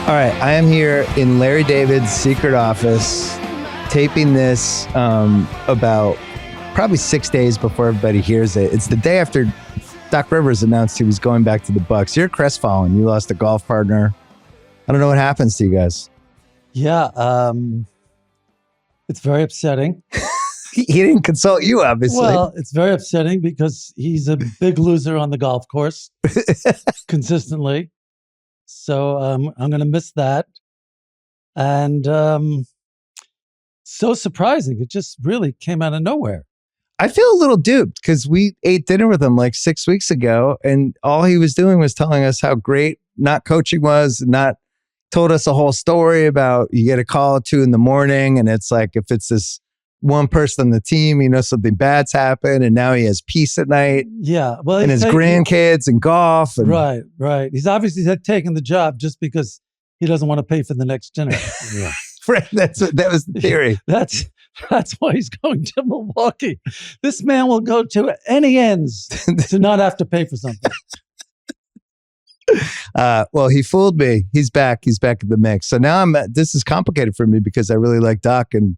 All right, I am here in Larry David's secret office, taping this about probably 6 days before everybody hears it. It's the day after Doc Rivers announced he was going back to the Bucks. You're crestfallen. You lost a golf partner. I don't know what happens to you guys. Yeah, it's very upsetting. He didn't consult you, obviously. Well, it's very upsetting because he's a big loser on the golf course consistently. So I'm going to miss that. And so surprising. It just really came out of nowhere. I feel a little duped because we ate dinner with him like 6 weeks ago, and all he was doing was telling us how great not coaching was, not told us a whole story about you get a call at 2 a.m. and it's like if it's this one person on the team, you know, something bad's happened, and now he has peace at night. Yeah. Well, and his grandkids and golf. And, right. He's obviously taken the job just because he doesn't want to pay for the next dinner. Yeah. Right. That was the theory. That's why he's going to Milwaukee. This man will go to any ends to not have to pay for something. Well, he fooled me. He's back. He's back in the mix. So now this is complicated for me because I really like Doc and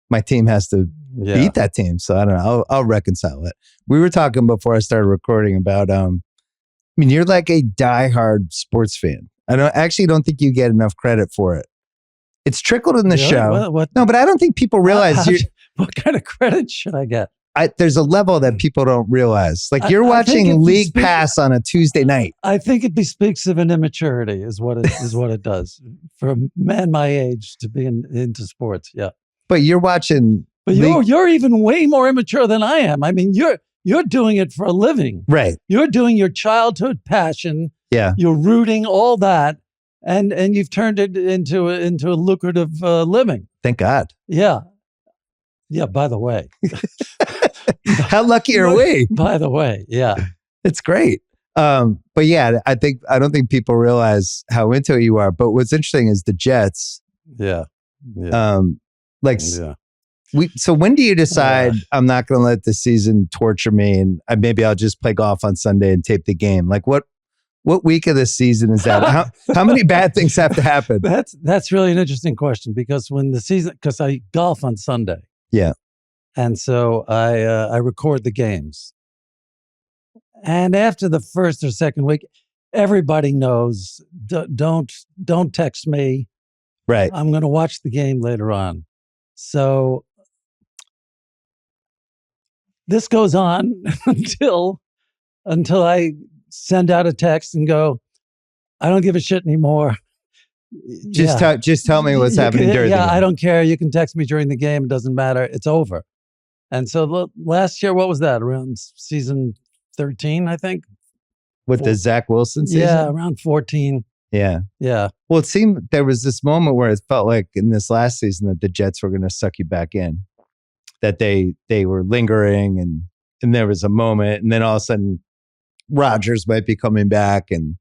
my team has to beat that team. So I don't know. I'll reconcile it. We were talking before I started recording about, you're like a diehard sports fan. I don't think you get enough credit for it. It's trickled in the show. No, but I don't think people realize what kind of credit should I get? There's a level that people don't realize. Like you're watching League Pass on a Tuesday night. I think it bespeaks of an immaturity is what it does for a man my age to be into sports. Yeah. But you're watching. But you're even way more immature than I am. I mean, you're doing it for a living. Right. You're doing your childhood passion. Yeah. You're rooting all that. And you've turned it into a lucrative living. Thank God. Yeah. Yeah, by the way. How lucky are we? By the way, yeah. It's great. But yeah, I don't think people realize how into it you are. But what's interesting is the Jets. Yeah. So when do you decide I'm not going to let this season torture me and maybe I'll just play golf on Sunday and tape the game? Like what week of this season is that? How many bad things have to happen? That's really an interesting question because because I golf on Sunday. Yeah. And so I record the games. And after the first or second week, everybody knows, don't text me. Right. I'm going to watch the game later on. So this goes on until I send out a text and go, I don't give a shit anymore. Just tell me what's happening during the game. I don't care. You can text me during the game. It doesn't matter. It's over. And so last year, what was that? Around season 13, I think? With the Zach Wilson season? Yeah, around 14. Yeah. Yeah. Well, it seemed there was this moment where it felt like in this last season that the Jets were going to suck you back in. That they were lingering and there was a moment and then all of a sudden Rodgers might be coming back and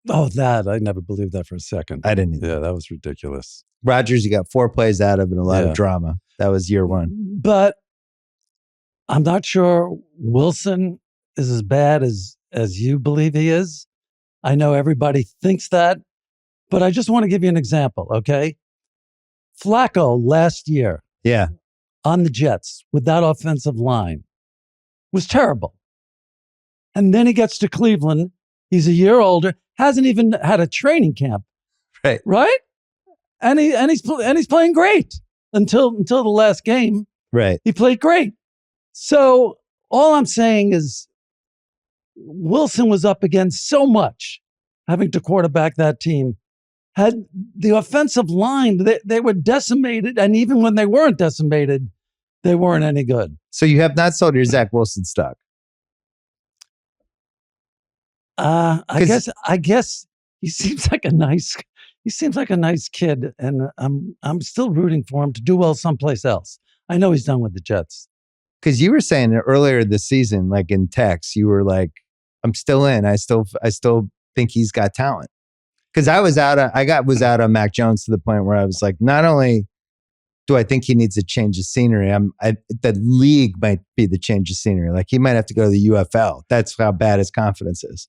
I never believed that for a second. I didn't either. Yeah, that was ridiculous. Rodgers, you got 4 plays out of and a lot of drama. That was year one. But I'm not sure Wilson is as bad as you believe he is. I know everybody thinks that, but I just want to give you an example, okay? Flacco last year on the Jets with that offensive line was terrible. And then he gets to Cleveland. He's a year older, hasn't even had a training camp. Right? And he's playing great until the last game. Right. He played great. So all I'm saying is Wilson was up against so much having to quarterback that team. Had the offensive line, they were decimated. And even when they weren't decimated, they weren't any good. So you have not sold your Zach Wilson stock? I guess he seems like a nice kid, and I'm still rooting for him to do well someplace else. I know he's done with the Jets. Because you were saying earlier this season, like in text, you were like, "I'm still in. I still think he's got talent." Because I was out on Mac Jones to the point where I was like, not only do I think he needs a change of scenery, the league might be the change of scenery. Like he might have to go to the UFL. That's how bad his confidence is.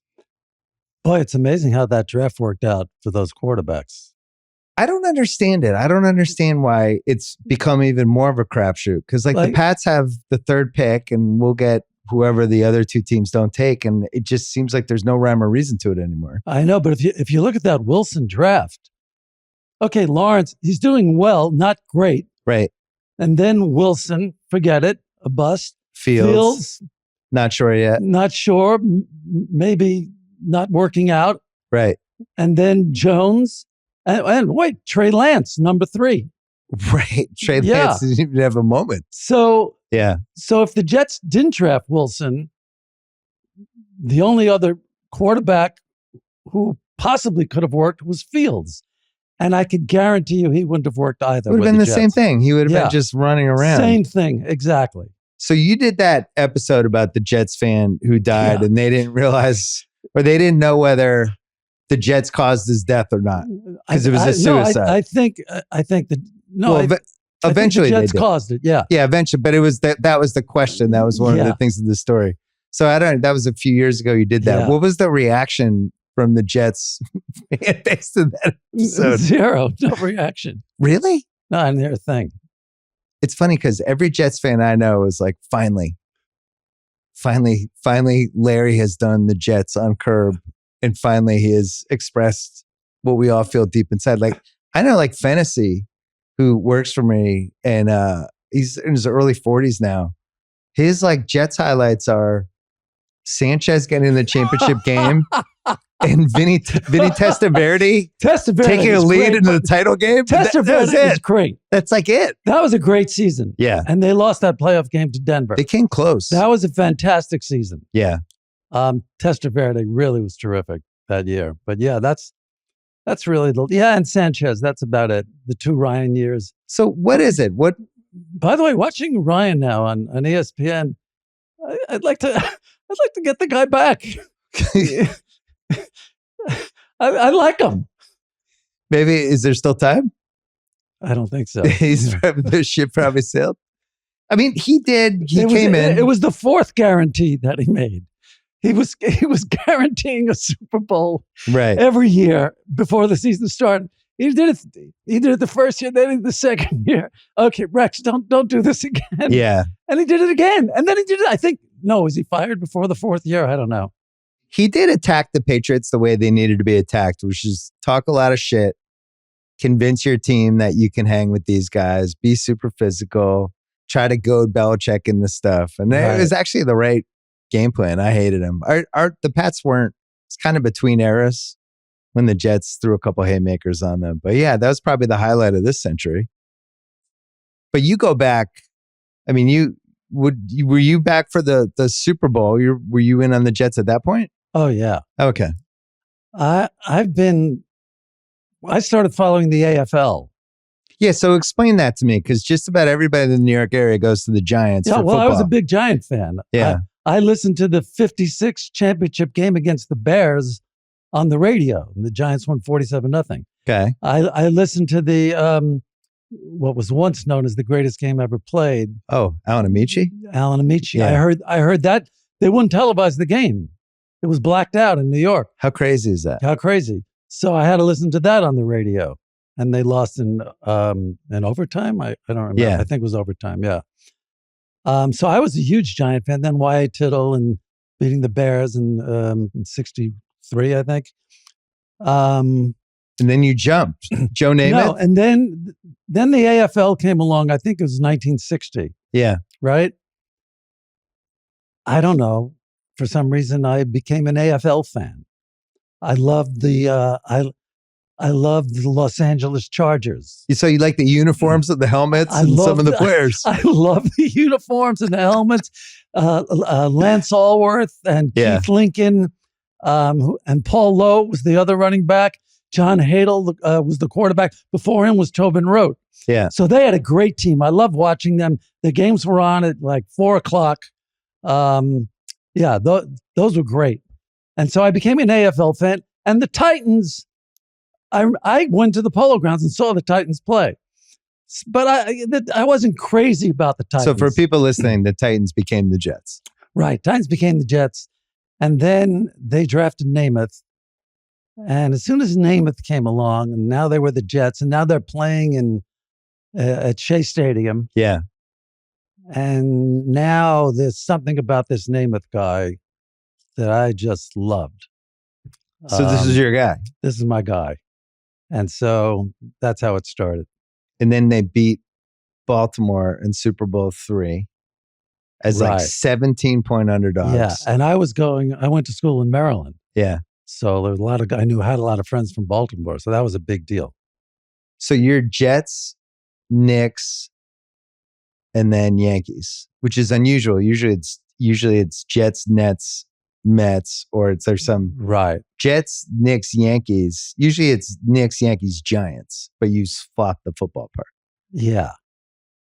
Boy, it's amazing how that draft worked out for those quarterbacks. I don't understand it. I don't understand why it's become even more of a crapshoot. Because like the Pats have the third pick, and we'll get whoever the other two teams don't take, and it just seems like there's no rhyme or reason to it anymore. I know, but if you look at that Wilson draft, okay, Lawrence, he's doing well, not great, right? And then Wilson, forget it, a bust. Fields, not sure yet. Not sure, maybe not working out, right? And then Jones, and wait, Trey Lance, number 3. Right. Trey Lance didn't even have a moment. So, yeah. So if the Jets didn't draft Wilson, the only other quarterback who possibly could have worked was Fields. And I could guarantee you he wouldn't have worked either. It would have been the same thing. He would have been just running around. Same thing. Exactly. So you did that episode about the Jets fan who died and they didn't realize, or they didn't know whether the Jets caused his death or not because it was a suicide. I think that, no, well, eventually the Jets caused it. Yeah. Yeah, eventually. But it was that was the question. That was one of the things of the story. So I don't know. That was a few years ago you did that. Yeah. What was the reaction from the Jets based on that episode? Zero. No reaction. Really? No, I didn't hear a thing. It's funny because every Jets fan I know is like, finally, Larry has done the Jets on Curb, and finally he has expressed what we all feel deep inside. Like I know, like Fantasy, who works for me, and he's in his early 40s now. His like Jets highlights are Sanchez getting in the championship game. And Vinny Testaverde taking a lead into the title game. Testaverde is great. That's like it. That was a great season. Yeah. And they lost that playoff game to Denver. They came close. That was a fantastic season. Yeah. Testaverde really was terrific that year. But yeah, that's really and Sanchez, that's about it. The 2 Ryan years. So what is it? What? By the way, watching Ryan now on ESPN, I'd like to get the guy back. I like him. Maybe, is there still time? I don't think so. The ship probably sailed. I mean, he came in. It was the 4th guarantee that he made. He was guaranteeing a Super Bowl every year before the season started. He did it the first year, then the second year. Okay, Rex, don't do this again. Yeah. And he did it again. And then he did it. Was he fired before the 4th year? I don't know. He did attack the Patriots the way they needed to be attacked, which is talk a lot of shit, convince your team that you can hang with these guys, be super physical, try to goad Belichick in this stuff. And it was actually the right game plan. I hated him. The Pats weren't, it's kind of between eras when the Jets threw a couple haymakers on them. But yeah, that was probably the highlight of this century. But you go back, I mean, were you back for the Super Bowl? Were you in on the Jets at that point? Oh yeah. Okay. I started following the AFL. Yeah, so explain that to me, because just about everybody in the New York area goes to the Giants for football. I was a big Giant fan. Yeah. I listened to the 56 championship game against the Bears on the radio, and the Giants won 47-0. Okay. I listened to the what was once known as the greatest game ever played. Oh, Alan Amici? Alan Amici. Yeah. I heard that they wouldn't televise the game. It was blacked out in New York. How crazy is that? How crazy. So I had to listen to that on the radio. And they lost in overtime. I don't remember. Yeah. I think it was overtime. Yeah. So I was a huge Giant fan. Then Wyatt Tittle and beating the Bears in 63, I think. And then you jumped. Joe Namath? No, and then the AFL came along. I think it was 1960. Yeah. Right? I don't know. For some reason, I became an AFL fan. I loved the Los Angeles Chargers. So you like the uniforms and the helmets and some of the players. I love the uniforms and the helmets. Lance Allworth and Keith Lincoln and Paul Lowe was the other running back. John Hadel was the quarterback. Before him was Tobin Rote. Yeah. So they had a great team. I loved watching them. The games were on at like 4:00. Those were great. And so I became an AFL fan. And the Titans, I went to the Polo Grounds and saw the Titans play. But I wasn't crazy about the Titans. So for people listening, the Titans became the Jets. Right. Titans became the Jets. And then they drafted Namath. And as soon as Namath came along, and now they were the Jets, and now they're playing in at Shea Stadium. Yeah. And now there's something about this Namath guy that I just loved. So this is your guy. This is my guy. And so that's how it started. And then they beat Baltimore in Super Bowl III as like 17-point underdogs. Yeah. And I went to school in Maryland. Yeah. So there was I had a lot of friends from Baltimore. So that was a big deal. So you're Jets, Knicks, and then Yankees, which is unusual. Usually it's Jets, Nets, Mets, or there's some Jets, Knicks, Yankees. Usually it's Knicks, Yankees, Giants, but you flop the football part. Yeah.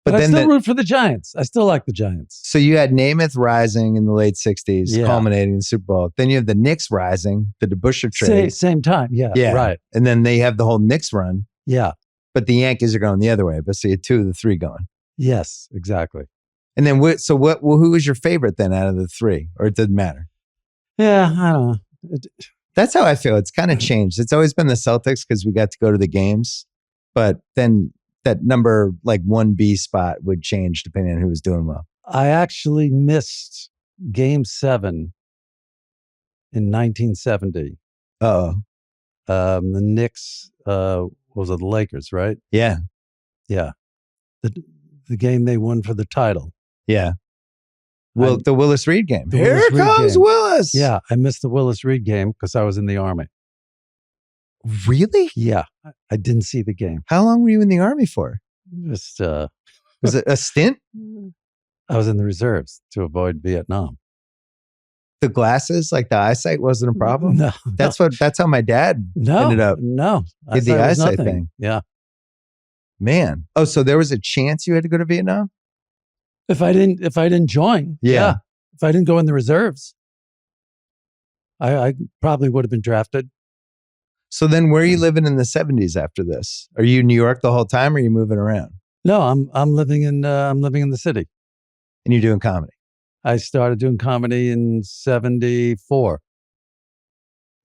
But I still root for the Giants. I still like the Giants. So you had Namath rising in the late 60s, culminating in the Super Bowl. Then you have the Knicks rising, the DeBusschere trade. Same time. Yeah. Right. And then they have the whole Knicks run. Yeah. But the Yankees are going the other way. But so you had 2 of the 3 going. Yes, exactly. And then who was your favorite then out of the 3? Or it didn't matter? Yeah, I don't know. That's how I feel. It's kind of changed. It's always been the Celtics because we got to go to the games. But then that number 1B spot would change depending on who was doing well. I actually missed Game 7 in 1970. Uh-oh. The Knicks, was it the Lakers, right? Yeah. Yeah. The game they won for the title. Yeah. Well, the Willis Reed game. Here comes Willis. Yeah. I missed the Willis Reed game because I was in the Army. Really? Yeah. I didn't see the game. How long were you in the Army for? Just was it a stint? I was in the reserves to avoid Vietnam. The glasses, the eyesight wasn't a problem? No. That's how my dad ended up. No. Did the eyesight thing. Yeah. Man. Oh, so there was a chance you had to go to Vietnam? If I didn't join. Yeah. If I didn't go in the reserves, I probably would have been drafted. So then where are you living in the 70s after this? Are you in New York the whole time or are you moving around? No, I'm living in the city. And you're doing comedy? I started doing comedy in 74.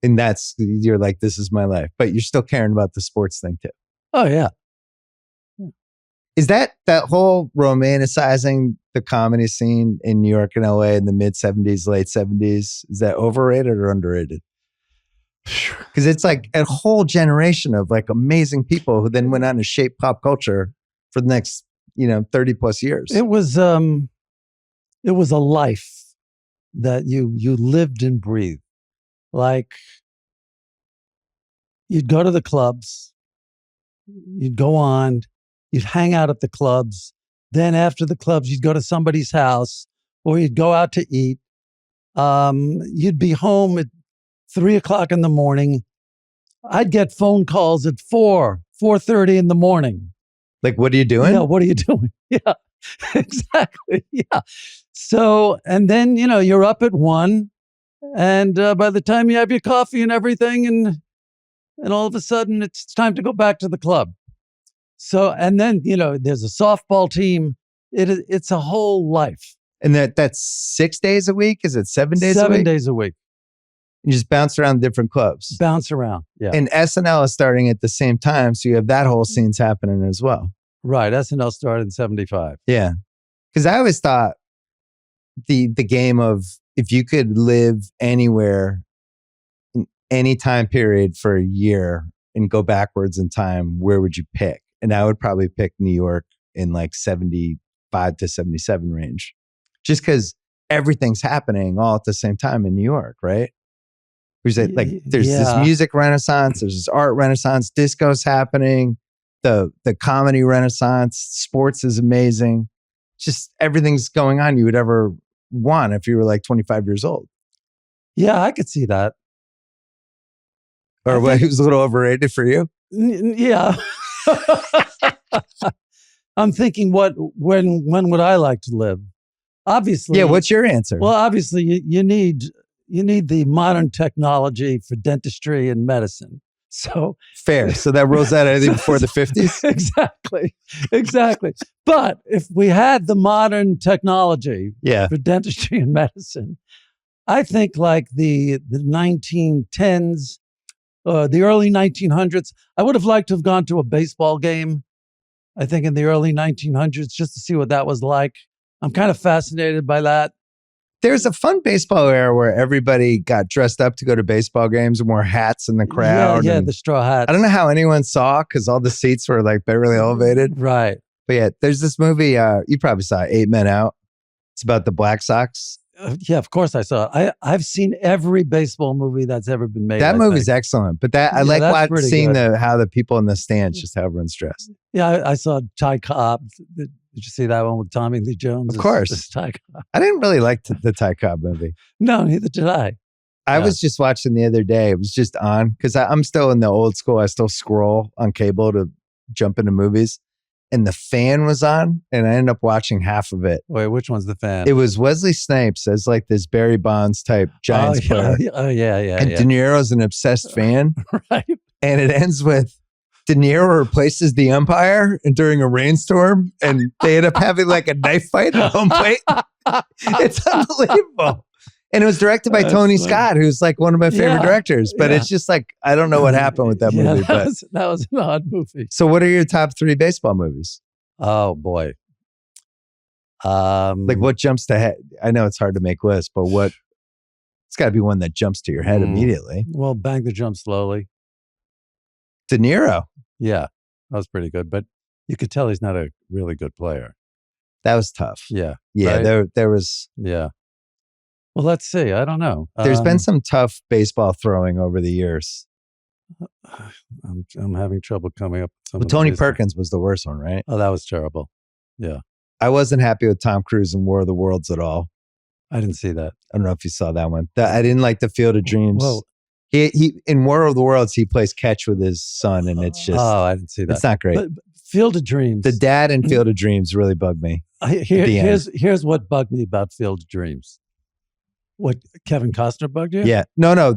And you're like, this is my life. But you're still caring about the sports thing too. Oh, yeah. Is that whole romanticizing the comedy scene in New York and LA in the mid 70s, late 70s, is that overrated or underrated? Because it's like a whole generation of amazing people who then went on to shape pop culture for the next 30 plus years. It was a life that you lived and breathed. Like, you'd go to the clubs, you'd go on, you'd hang out at the clubs. Then after the clubs, you'd go to somebody's house or you'd go out to eat. You'd be home at 3:00 in the morning. I'd get phone calls at 4:30 in the morning. Like, what are you doing? Yeah, what are you doing? Yeah, exactly. Yeah. So, and then, you're up at 1, and by the time you have your coffee and everything, and all of a sudden it's time to go back to the club. So, and then, there's a softball team. It's a whole life. And that's 6 days a week? Is it 7 days a week? 7 days a week. You just bounce around different clubs. Bounce around, yeah. And SNL is starting at the same time, so you have that whole scenes happening as well. Right, SNL started in 75. Yeah. Because I always thought the game of if you could live anywhere in any time period for a year and go backwards in time, where would you pick? And I would probably pick New York in 75 to 77 range. Just because everything's happening all at the same time in New York, right? There's this music renaissance, there's this art renaissance, disco's happening, the comedy renaissance, sports is amazing. Just everything's going on you would ever want if you were 25 years old. Yeah, I could see that. Or what, it was a little overrated for you? Yeah. I'm thinking when would I like to live? Obviously. Yeah, what's your answer? Well, obviously you need the modern technology for dentistry and medicine. So fair. So that rules out anything before the 50s? Exactly. But if we had the modern technology for dentistry and medicine, I think the 1910s, the early 1900s. I would have liked to have gone to a baseball game, I think in the early 1900s, just to see what that was like. I'm kind of fascinated by that. There's a fun baseball era where everybody got dressed up to go to baseball games and wore hats in the crowd. Yeah, the straw hats. I don't know how anyone saw because all the seats were like barely elevated. Right. But yeah, there's this movie, you probably saw it, 8 Men Out. It's about the Black Sox. Yeah, of course I saw it. I've seen every baseball movie that's ever been made. That movie's excellent. But I like seeing how the people in the stands, just how everyone's dressed. Yeah, I saw Ty Cobb. Did you see that one with Tommy Lee Jones? Of course. Ty Cobb. I didn't really like the Ty Cobb movie. No, neither did I. I was just watching the other day. It was just on because I'm still in the old school. I still scroll on cable to jump into movies. And the Fan was on, and I ended up watching half of it. Wait, which one's the Fan? It was Wesley Snipes as like this Barry Bonds type Giants player. Oh, yeah. And De Niro's an obsessed fan. Right. And it ends with De Niro replaces the umpire during a rainstorm, and they end up having like a knife fight at home plate. It's unbelievable. And it was directed by Tony Scott, who's like one of my favorite directors. But it's just like, I don't know what happened with that movie. That was an odd movie. So what are your top 3 baseball movies? Oh, boy. Like what jumps to head? I know it's hard to make lists, but it's got to be one that jumps to your head immediately. Well, Bang the Jump Slowly. De Niro. Yeah, that was pretty good. But you could tell he's not a really good player. That was tough. Yeah. Yeah, right? there was... Yeah. Well, let's see. I don't know. There's been some tough baseball throwing over the years. I'm having trouble coming up with some. Well, Tony Perkins was the worst one, right? Oh, that was terrible. Yeah. I wasn't happy with Tom Cruise in War of the Worlds at all. I didn't see that. I don't know if you saw that one. I didn't like the Field of Dreams. Well, he in War of the Worlds, he plays catch with his son, and it's just... Oh, I didn't see that. It's not great. But Field of Dreams. The dad in Field of Dreams really bugged me. Here's what bugged me about Field of Dreams. What, Kevin Costner bugged you? Yeah. No.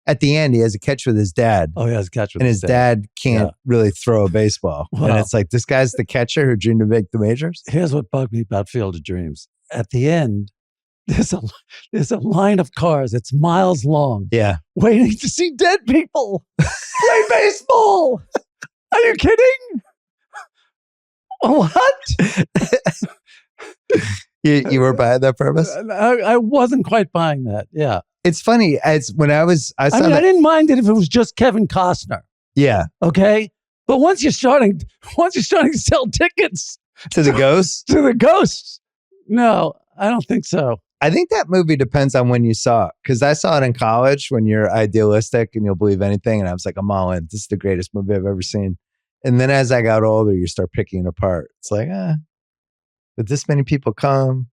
At the end, he has a catch with his dad. Oh, he has a catch with his dad. And his dad can't really throw a baseball. Well, and it's like, this guy's the catcher who dreamed to make the majors? Here's what bugged me about Field of Dreams. At the end, there's a line of cars. It's miles long. Yeah. Waiting to see dead people play baseball. Are you kidding? What? You were buying that premise? I wasn't quite buying that. Yeah. It's funny. As when I didn't mind it if it was just Kevin Costner. Yeah. Okay. But once you're starting to sell tickets to the ghosts, no, I don't think so. I think that movie depends on when you saw it. Because I saw it in college when you're idealistic and you'll believe anything. And I was like, I'm all in. This is the greatest movie I've ever seen. And then as I got older, you start picking it apart. It's like, but this many people come.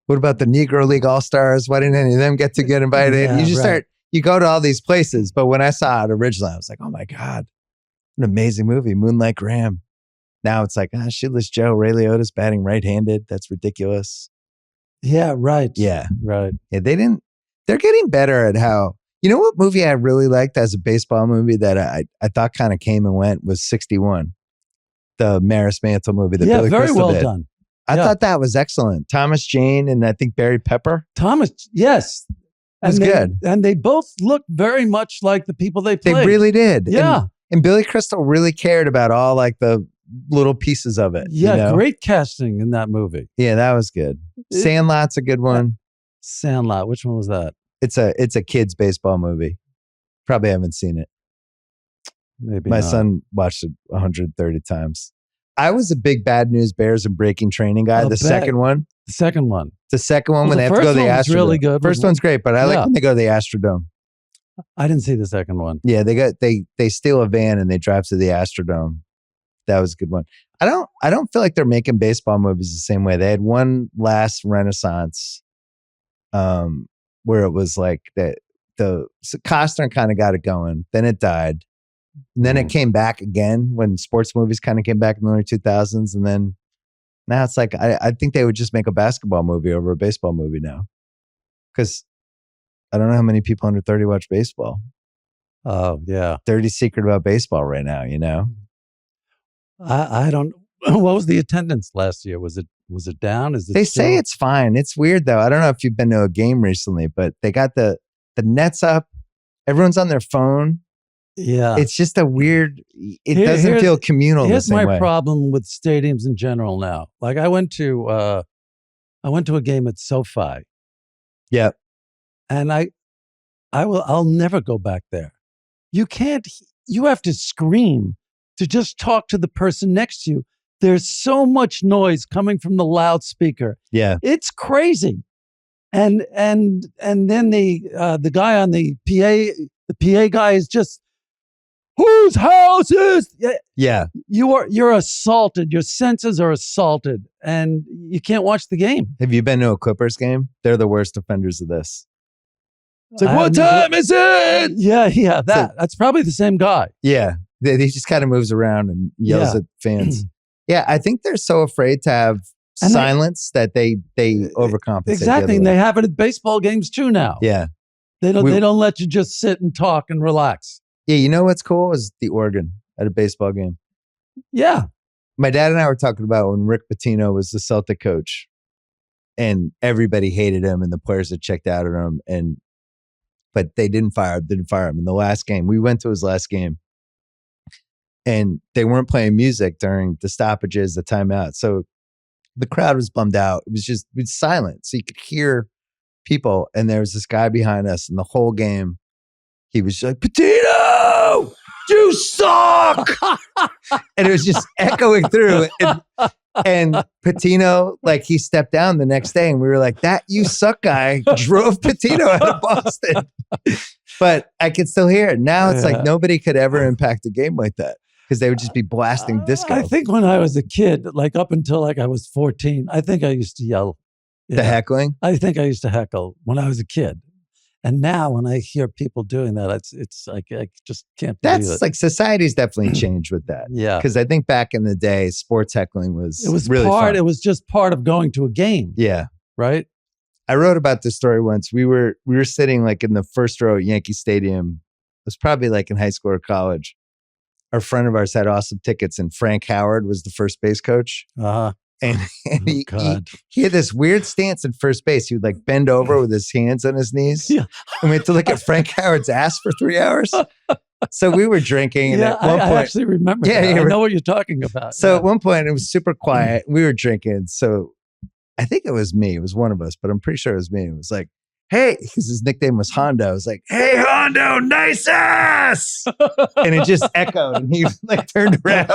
What about the Negro League All-Stars? Why didn't any of them get invited? Yeah, you just you go to all these places. But when I saw it originally, I was like, oh my God, an amazing movie, Moonlight Graham. Now it's like, Shitless Joe, Ray Liotta's batting right-handed. That's ridiculous. Yeah, right. Yeah. Right. Yeah, they're getting better at how, you know what movie I really liked as a baseball movie that I thought kind of came and went was 61. The Maris Mantle movie that Billy very Crystal well did. done. I thought that was excellent. Thomas Jane and I think Barry Pepper. Yes. It was good. And they both looked very much like the people they played. They really did. Yeah. And Billy Crystal really cared about all like the little pieces of it. Yeah, you know? Great casting in that movie. Yeah, that was good. Sandlot's a good one. Sandlot, which one was that? It's a kid's baseball movie. Probably haven't seen it. Maybe My son watched it 130 times. I was a big Bad News Bears and Breaking Training guy. The second one. The second one. The second one when they have to go to the Astrodome. Really good. First one's great, but I like when they go to the Astrodome. I didn't see the second one. Yeah, they steal a van and they drive to the Astrodome. That was a good one. I don't feel like they're making baseball movies the same way. They had one last renaissance where it was like the Costner kind of got it going. Then it died. And then it came back again when sports movies kind of came back in the early 2000s. And then now it's like, I think they would just make a basketball movie over a baseball movie now. Because I don't know how many people under 30 watch baseball. Oh, yeah. Dirty secret about baseball right now, you know? I don't. What was the attendance last year? Was it down? They say it's fine. It's weird though. I don't know if you've been to a game recently, but they got the nets up. Everyone's on their phone. Yeah. It's just a weird, it Here- doesn't here's- feel communal the Here's same my way. problem with stadiums in general now. Like I went to a game at SoFi, Yeah. and I'll never go back there. You can't. You have to scream to just talk to the person next to you. There's so much noise coming from the loudspeaker. Yeah. It's crazy. And then the guy on the PA guy is just, whose house is? Yeah. You're assaulted. Your senses are assaulted, and you can't watch the game. Have you been to a Clippers game? They're the worst offenders of this. It's like, I what haven't- time is it? Yeah. That's probably the same guy. Yeah. He just kind of moves around and yells Yeah. at fans. Yeah. I think they're so afraid to have And silence that they overcompensate. the Exactly, other and way. they have it at baseball games too now. Yeah. They We- don't let you just sit and talk and relax. Yeah. You know what's cool is the organ at a baseball game. Yeah. My dad and I were talking about when Rick Pitino was the Celtic coach and everybody hated him and the players had checked out on him but they didn't fire him. In the last game, we went to his last game and they weren't playing music during the stoppages, the timeout. So the crowd was bummed out. It was silent. So you could hear people. And there was this guy behind us and the whole game, he was like, Pitino, you suck. And it was just echoing through. And Pitino, like he stepped down the next day and we were like, that you suck guy drove Pitino out of Boston. But I could still hear it. Now it's like nobody could ever impact a game like that because they would just be blasting disco. I think when I was a kid, like up until like I was 14, I think I used to yell. The heckling? I think I used to heckle when I was a kid. And now when I hear people doing that, it's like I just can't believe That's it. like society's definitely changed with that. Yeah. Because I think back in the day, sports heckling was It was really fun. it was just part of going to a game. Yeah. Right? I wrote about this story once. We were sitting like in the first row at Yankee Stadium. It was probably like in high school or college. A friend of ours had awesome tickets, and Frank Howard was the first base coach. Uh-huh. And he had this weird stance at first base. He would like bend over with his hands on his knees. Yeah. And we had to look at Frank Howard's ass for 3 hours. So we were drinking. And Yeah, at one I point, actually remember Yeah, that. you I were- know what you're talking about. so Yeah. at one point it was super quiet. We were drinking. So I think it was me. It was one of us, but I'm pretty sure it was me. It was like, hey, because his nickname was Hondo. I was like, hey, Hondo, nice ass. And it just echoed and he like turned around.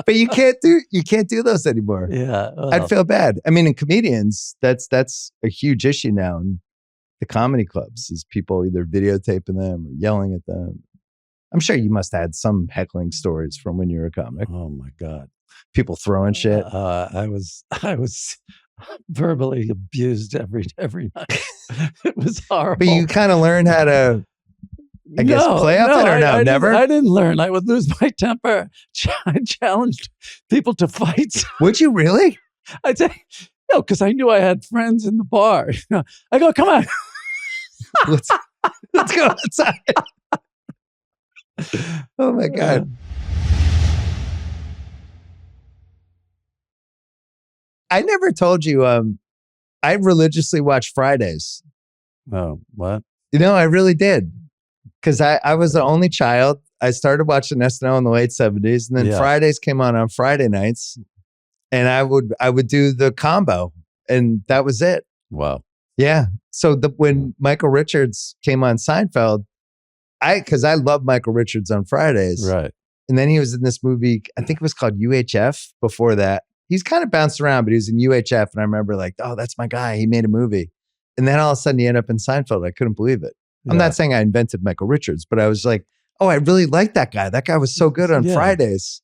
But you can't do those anymore. Yeah. Well, I'd feel bad. I mean, in comedians, that's a huge issue now in the comedy clubs is people either videotaping them or yelling at them. I'm sure you must have had some heckling stories from when you were a comic. oh my God. People throwing shit. I was verbally abused every night. It was horrible. But you kind of learn how to, I guess, play off it or no? Never? I didn't learn. I would lose my temper. I challenged people to fights. Would you really? I'd say, because I knew I had friends in the bar. I go, come on. Let's go outside. Oh my God. I never told you, I religiously watch Fridays. Oh, what? You know, I really did. Because I was the only child. I started watching SNL in the late 70s. And then Yeah. Fridays came on Friday nights. And I would do the combo. And that was it. Wow. Yeah. So when Michael Richards came on Seinfeld, because I love Michael Richards on Fridays. Right. And then he was in this movie, I think it was called UHF before that. He's kind of bounced around, but he was in UHF. And I remember like, oh, that's my guy. He made a movie. And then all of a sudden he ended up in Seinfeld. I couldn't believe it. I'm Yeah. not saying I invented Michael Richards, but I was like, oh, I really like that guy. That guy was so good on Yeah. Fridays.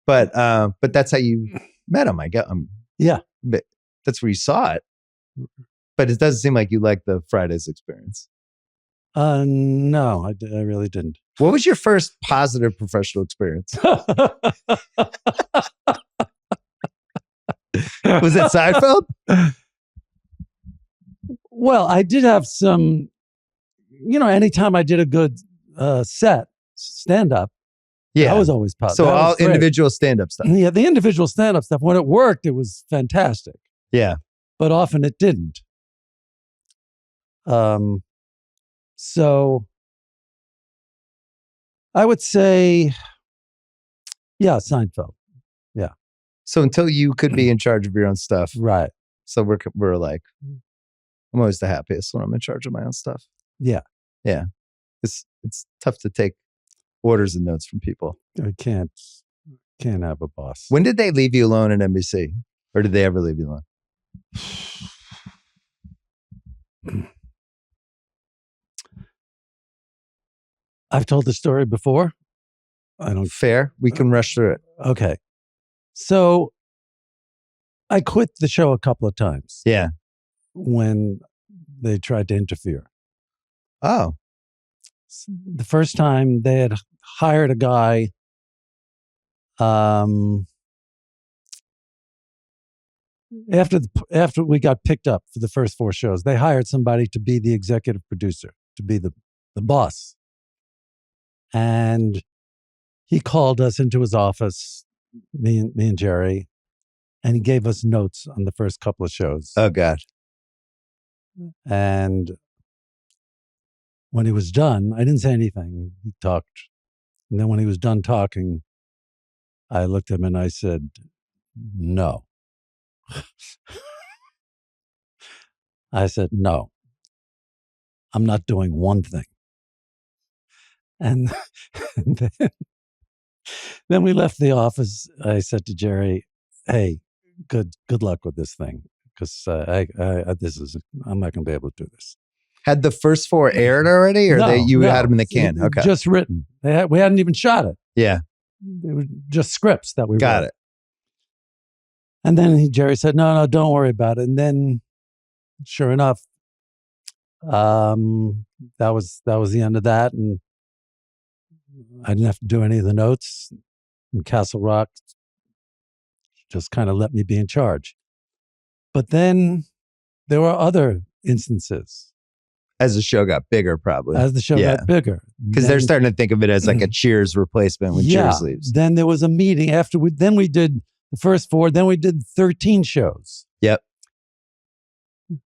But that's how you met him. I get him. Yeah. But that's where you saw it. But it doesn't seem like you liked the Fridays experience. No, I really didn't. What was your first positive professional experience? Was it Seinfeld? Well, I did have some, anytime I did a good stand up, Yeah. that was always positive. So That was all great. individual stand-up stuff. Yeah, the individual stand up stuff, when it worked, it was fantastic, Yeah. but often it didn't. So I would say, yeah, Seinfeld. Yeah. So until you could be in charge of your own stuff. Right. So we're like, I'm always the happiest when I'm in charge of my own stuff. Yeah. Yeah. It's tough to take orders and notes from people. I can't have a boss. When did they leave you alone at NBC? Or did they ever leave you alone? I've told the story before. I don't. Fair. We can rush through it. Okay. So I quit the show a couple of times. Yeah. When they tried to interfere. Oh. The first time they had hired a guy. After we got picked up for the first 4 shows, they hired somebody to be the executive producer, to be the boss. And he called us into his office, me and Jerry, and he gave us notes on the first couple of shows. Oh, God. And when he was done, I didn't say anything. He talked. And then when he was done talking, I looked at him and I said, no. I said, no, I'm not doing one thing. And then we left the office. I said to Jerry, hey, good luck with this thing. Because I'm not going to be able to do this. Had the first 4 aired already, or No, had them in the can? Okay, just written. We hadn't even shot it. Yeah, they were just scripts that we got wrote. it. And then Jerry said, no, don't worry about it. And then, sure enough, that was the end of that, and I didn't have to do any of the notes. And Castle Rock just kind of let me be in charge. But then there were other instances. As the show got bigger, probably. As the show got bigger. Because they're starting to think of it as like a Cheers replacement when Cheers leaves. Then there was a meeting after we did the first 4, then we did 13 shows. Yep.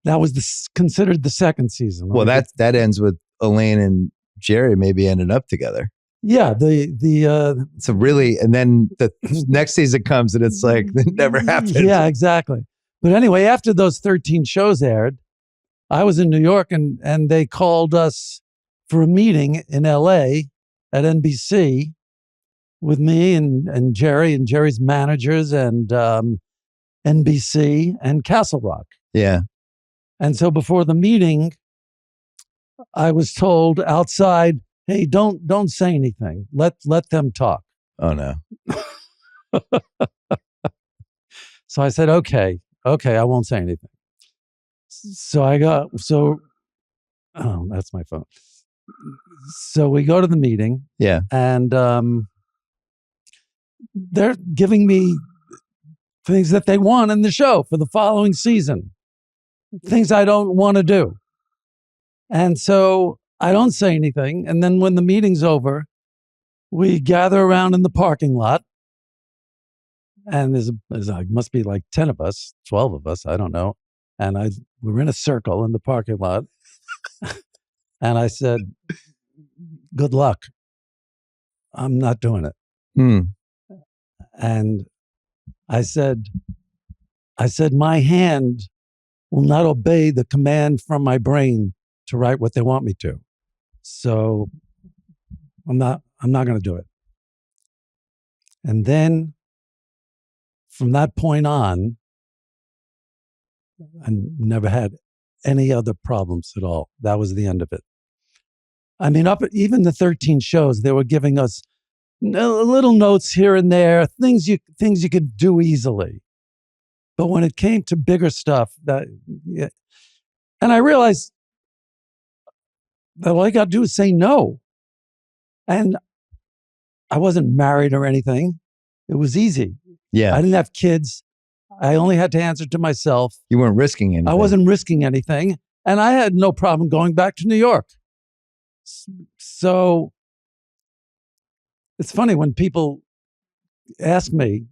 That was considered the second season. Well, that ends with Elaine and Jerry maybe ended up together. Yeah, it's a really, and then the next season comes and it's like it never happened. Yeah, exactly. But anyway, after those 13 shows aired, I was in New York and they called us for a meeting in LA at NBC with me and Jerry and Jerry's managers and NBC and Castle Rock. Yeah. And so before the meeting, I was told outside, hey, don't say anything. Let them talk. Oh, no. So I said, okay, I won't say anything. Oh, that's my phone. So we go to the meeting. Yeah. And they're giving me things that they want in the show for the following season. Things I don't want to do. And so I don't say anything. And then when the meeting's over, we gather around in the parking lot. And there's must be like 10 of us, 12 of us, I don't know. And we're in a circle in the parking lot. And I said, good luck. I'm not doing it. And I said, my hand will not obey the command from my brain to write what they want me to. So I'm not going to do it. And then from that point on, I never had any other problems at all. That was the end of it. I mean, even the 13 shows, they were giving us little notes here and there, things you could do easily. But when it came to bigger stuff, and I realized that all I got to do is say no. And I wasn't married or anything. It was easy. Yeah. I didn't have kids. I only had to answer to myself. You weren't risking anything. I wasn't risking anything. And I had no problem going back to New York. So it's funny when people ask me,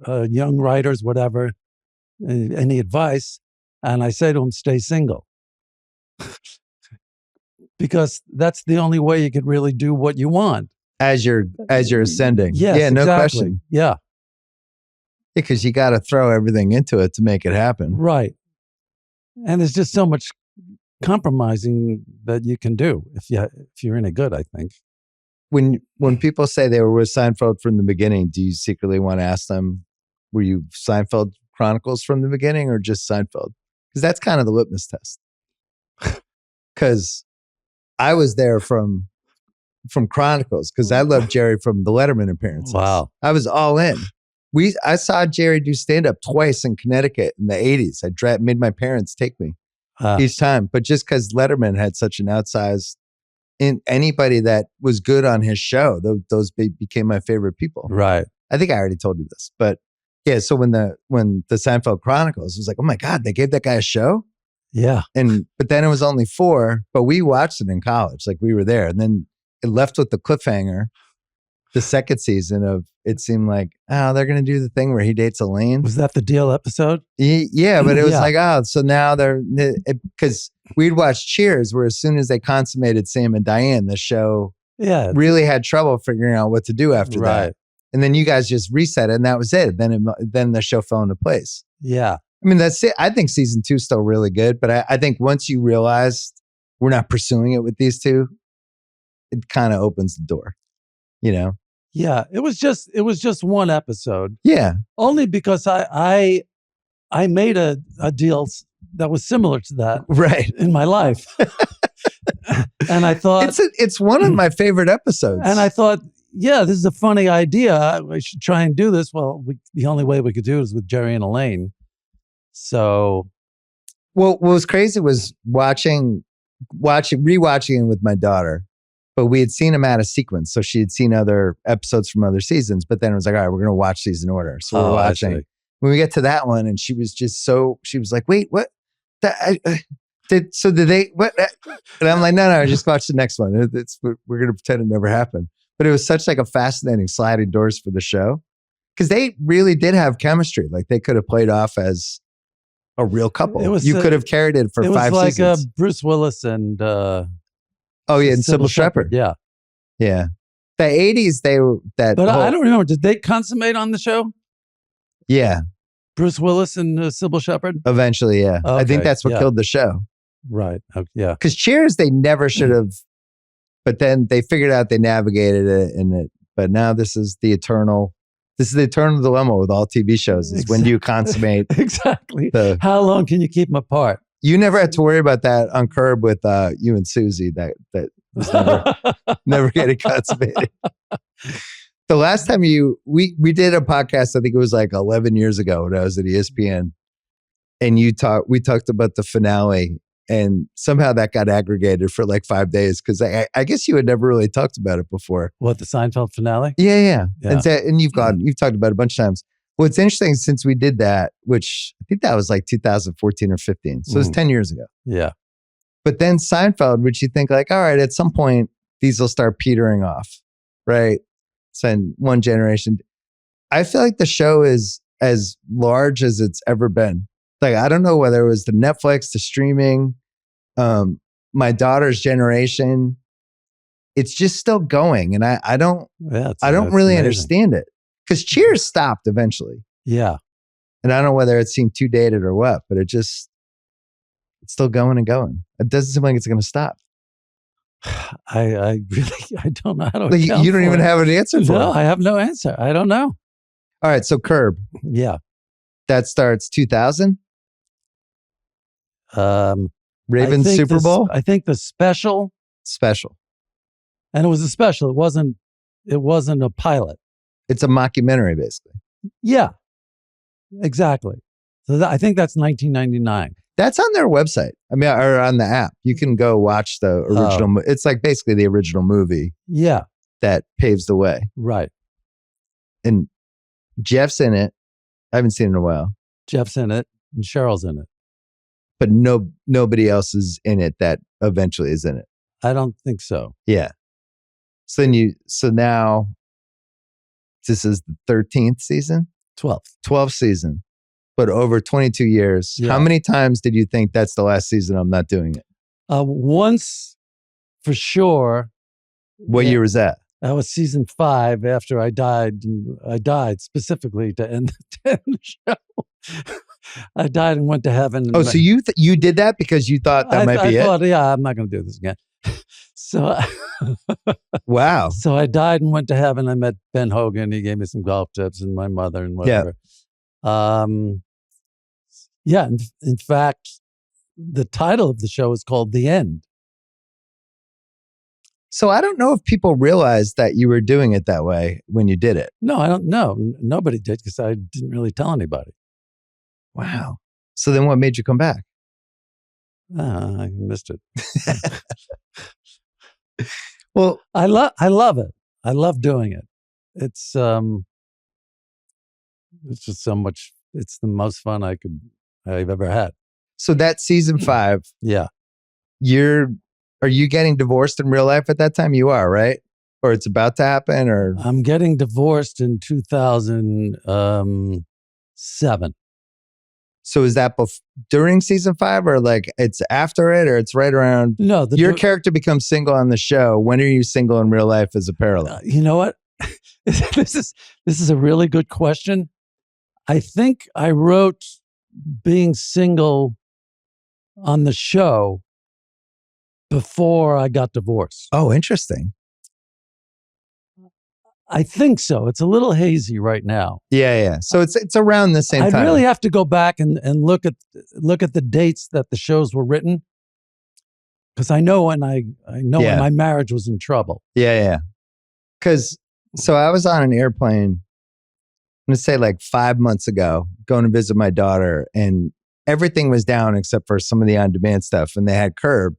young writers, whatever, any advice, and I say to them, stay single. Because that's the only way you could really do what you want. as you're ascending. Yes, yeah, no exactly. question. Yeah. Because you got to throw everything into it to make it happen. Right. And there's just so much compromising that you can do if you're any good, I think. When people say they were with Seinfeld from the beginning, do you secretly want to ask them, were you Seinfeld Chronicles from the beginning or just Seinfeld? Because that's kind of the litmus test. Because I was there from Chronicles because I loved Jerry from the Letterman appearances. Wow. I was all in. I saw Jerry do stand-up twice in Connecticut in the 80s. I made my parents take me each time. But just because Letterman had such an outsized, in anybody that was good on his show, those became my favorite people. Right. I think I already told you this. But yeah, so when the Seinfeld Chronicles, it was like, oh my God, they gave that guy a show? Yeah. But then it was only 4, but we watched it in college. Like we were there. And then it left with the cliffhanger. The second season of it seemed like, oh, they're going to do the thing where he dates Elaine. Was that the Deal episode? Yeah, but it was like, oh, so now because we'd watch Cheers where as soon as they consummated Sam and Diane, the show really had trouble figuring out what to do after that. And then you guys just reset it and that was it. Then the show fell into place. Yeah. I mean, that's it. I think season 2 is still really good, but I think once you realize we're not pursuing it with these two, it kind of opens the door, you know? Yeah, it was just one episode. Yeah. Only because I made a deal that was similar to that right in my life. And I thought it's one of my favorite episodes. And I thought, yeah, this is a funny idea. I should try and do this. Well, the only way we could do it is with Jerry and Elaine. So, well, what was crazy was rewatching it with my daughter. But we had seen them out of sequence. So she had seen other episodes from other seasons. But then it was like, all right, we're going to watch these in order. So we're watching. When we get to that one, and she was like, wait, what? Did they, what? And I'm like, no, just watch the next one. We're going to pretend it never happened. But it was such like a fascinating sliding doors for the show. Because they really did have chemistry. Like they could have played off as a real couple. You could have carried it for 5 seasons. It was like Bruce Willis and... oh yeah, and Sybil Shepherd. Yeah. The 80s, they were that. But I don't remember. Did they consummate on the show? Yeah. Bruce Willis and Sybil Shepherd? Eventually, yeah. Okay, I think that's what killed the show. Right. Okay, yeah. Because Cheers, they never should have. But then they figured out they navigated it, but now this is the eternal dilemma with all TV shows is when do you consummate? Exactly. How long can you keep them apart? You never had to worry about that on Curb with you and Susie. That was never getting consummated. The last time we did a podcast, I think it was like 11 years ago when I was at ESPN, and we talked about the finale, and somehow that got aggregated for like 5 days because I guess you had never really talked about it before. What, the Seinfeld finale? Yeah. And you've talked about it a bunch of times. Well, it's interesting since we did that, which I think that was like 2014 or 15. So it was 10 years ago. Yeah. But then Seinfeld, which you think like, all right, at some point, these will start petering off, right? So in one generation, I feel like the show is as large as it's ever been. Like, I don't know whether it was the Netflix, the streaming, my daughter's generation. It's just still going. And I don't really understand it. Because Cheers stopped eventually. Yeah. And I don't know whether it seemed too dated or what, but it's still going and going. It doesn't seem like it's going to stop. I don't know how to you don't even have an answer for it. No, I have no answer. I don't know. All right. So Curb. Yeah. That starts 2000? Ravens Super Bowl? I think the special. And it was a special. It wasn't a pilot. It's a mockumentary, basically. Yeah, exactly. So I think that's 1999. That's on their website. I mean, or on the app. You can go watch the original. It's like basically the original movie. Yeah. That paves the way. Right. And Jeff's in it. I haven't seen it in a while. Jeff's in it and Cheryl's in it. But nobody else is in it that eventually is in it. I don't think so. Yeah. So now this is the 13th season? 12th season. But over 22 years. Yeah. How many times did you think that's the last season I'm not doing it? Once for sure. What year was that? That was season 5 after I died. And I died specifically to end the show. I died and went to heaven. Oh, so you did that because you thought that might be I thought, yeah, I'm not going to do this again. So, wow. So I died and went to heaven. I met Ben Hogan. He gave me some golf tips, and my mother and whatever. Yeah. In fact, the title of the show is called The End. So I don't know if people realized that you were doing it that way when you did it. No, I don't know. Nobody did because I didn't really tell anybody. Wow. So then what made you come back? I missed it. Well, I love it. I love doing it. It's just so much. It's the most fun I've ever had. So that's season 5. Yeah. Are you getting divorced in real life at that time? You are, right? Or it's about to happen? Or I'm getting divorced in 2007. So is that during season 5, or like it's after it, or it's right around? No, your character becomes single on the show. When are you single in real life as a parallel? You know what? This is a really good question. I think I wrote being single on the show before I got divorced. Oh, interesting. I think so. It's a little hazy right now. Yeah. So it's around the same time. I really have to go back and look at the dates that the shows were written, because I know when when my marriage was in trouble. Yeah. Because so I was on an airplane, I'm going to say like 5 months ago, going to visit my daughter, and everything was down except for some of the on-demand stuff, and they had Curb.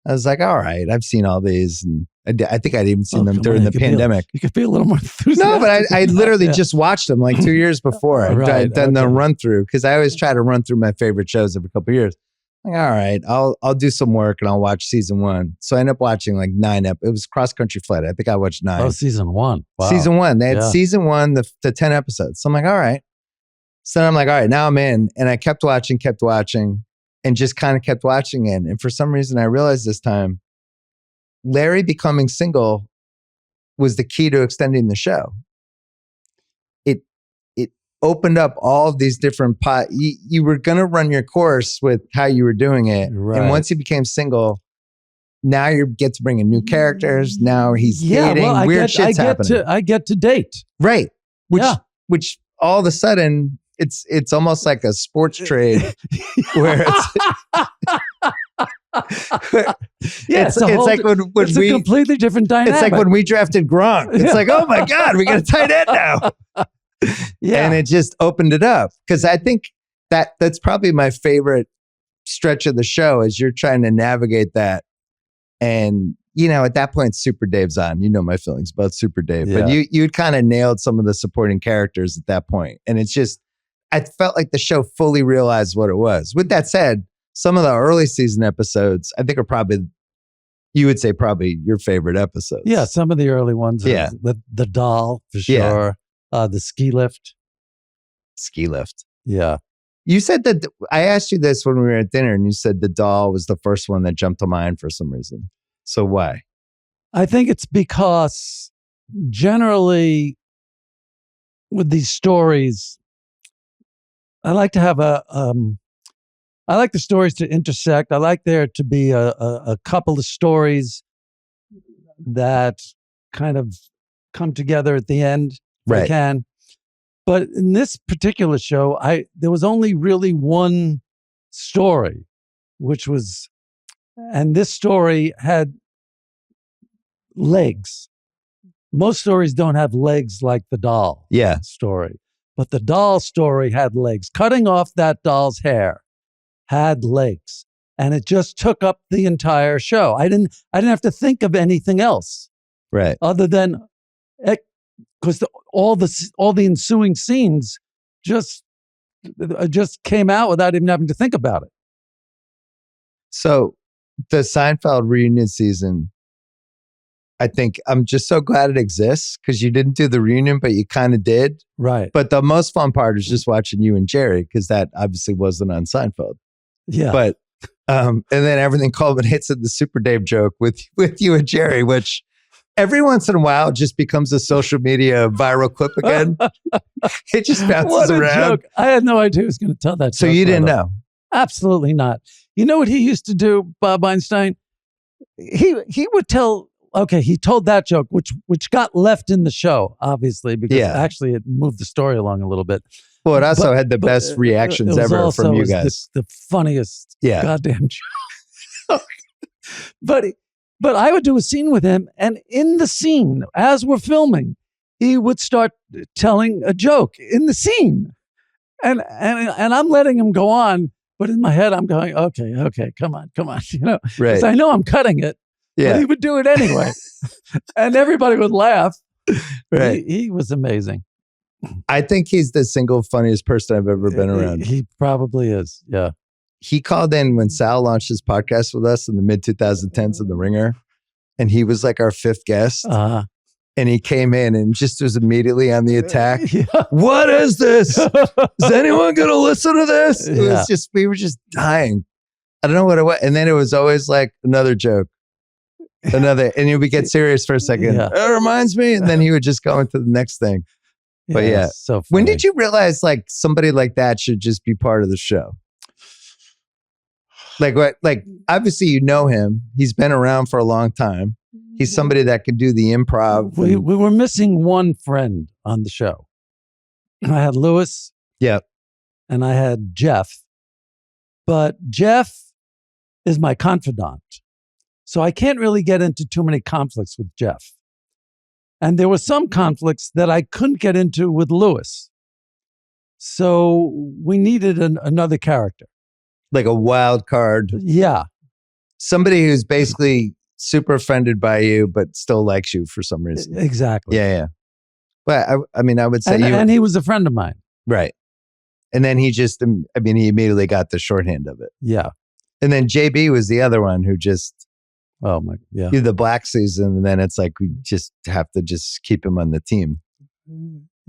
I was like, all right, I've seen all these, and I think I'd even seen them during the pandemic. You could be a little more enthusiastic. No, but I literally just watched them like 2 years before. I'd done the run through, because I always try to run through my favorite shows every couple of years. Like, all right, I'll do some work and I'll watch season 1. So I ended up watching like 9 It was cross country flight. I think I watched 9. Oh, season 1. Wow. Season 1. They had season 1, the 10 episodes. So I'm like, all right. So I'm like, all right, now I'm in. And I kept watching, and just kind of kept watching it. And for some reason, I realized this time, Larry becoming single was the key to extending the show. It opened up all of these different you were going to run your course with how you were doing it. Right. And once he became single, now you get to bring in new characters. Now he's dating. Well, Weird shit's happening. I get to date. Right. Which all of a sudden, it's almost like a sports trade where it's like when it's a completely different dynamic. It's like when we drafted Gronk. It's like, oh my God, we got a tight end now. And it just opened it up, because I think that's probably my favorite stretch of the show, is you're trying to navigate that. And at that point, Super Dave's on. You know my feelings about Super Dave, but you'd kind of nailed some of the supporting characters at that point. And it's just, I felt like the show fully realized what it was. With that said, some of the early season episodes, I think, are probably, you would say, probably your favorite episodes. Yeah, some of the early ones. Yeah. The doll, for sure. The ski lift. Yeah. You said that, I asked you this when we were at dinner, and you said the doll was the first one that jumped to mind for some reason. So why? I think it's because generally with these stories, I like to have I like the stories to intersect. I like there to be a couple of stories that kind of come together at the end. If I can. But in this particular show, there was only really one story, and this story had legs. Most stories don't have legs like the doll story. But the doll story had legs. Cutting off that doll's hair had legs, and it just took up the entire show. I didn't have to think of anything else, right? Other than, because all the ensuing scenes just came out without even having to think about it. So, the Seinfeld reunion season, I think I'm just so glad it exists, because you didn't do the reunion, but you kind of did. Right. But the most fun part is just watching you and Jerry, because that obviously wasn't on Seinfeld. Yeah. But, and then everything culminates in the Super Dave joke with you and Jerry, which every once in a while it just becomes a social media viral clip again. It just bounces What a around. joke. I had no idea he was going to tell that. So joke, you didn't by the way. know? Absolutely not. You know what he used to do, Bob Einstein? He would tell. Okay, he told that joke, which got left in the show, obviously, because actually it moved the story along a little bit. Well, it also had the best reactions ever from you guys. The funniest goddamn joke. But I would do a scene with him, and in the scene, as we're filming, he would start telling a joke in the scene, and I'm letting him go on, but in my head I'm going, okay, come on, you know, because I know I'm cutting it. Yeah, but he would do it anyway, and everybody would laugh. Right, he was amazing. I think he's the single funniest person I've ever been around. He probably is. Yeah. He called in when Sal launched his podcast with us in the mid 2010s in The Ringer, and he was like our fifth guest. And he came in and just was immediately on the attack. What is this? Is anyone going to listen to this? It was just, we were just dying. I don't know what it was. And then it was always like another joke. And he would get serious for a second. It reminds me. And then he would just go into the next thing. But so when did you realize like somebody like that should just be part of the show? Like what? Like obviously you know him. He's been around for a long time. He's somebody that can do the improv. We were missing one friend on the show. I had Lewis. Yeah. And I had Jeff. But Jeff is my confidant. So I can't really get into too many conflicts with Jeff. And there were some conflicts that I couldn't get into with Lewis. So we needed another character. Like a wild card. Yeah. Somebody who's basically super offended by you, but still likes you for some reason. Exactly. Yeah. Well, I mean, I would say and he was a friend of mine. Right. And then he immediately got the shorthand of it. Yeah. And then JB was the other one who just, the black season. And then it's like, we just have to just keep him on the team.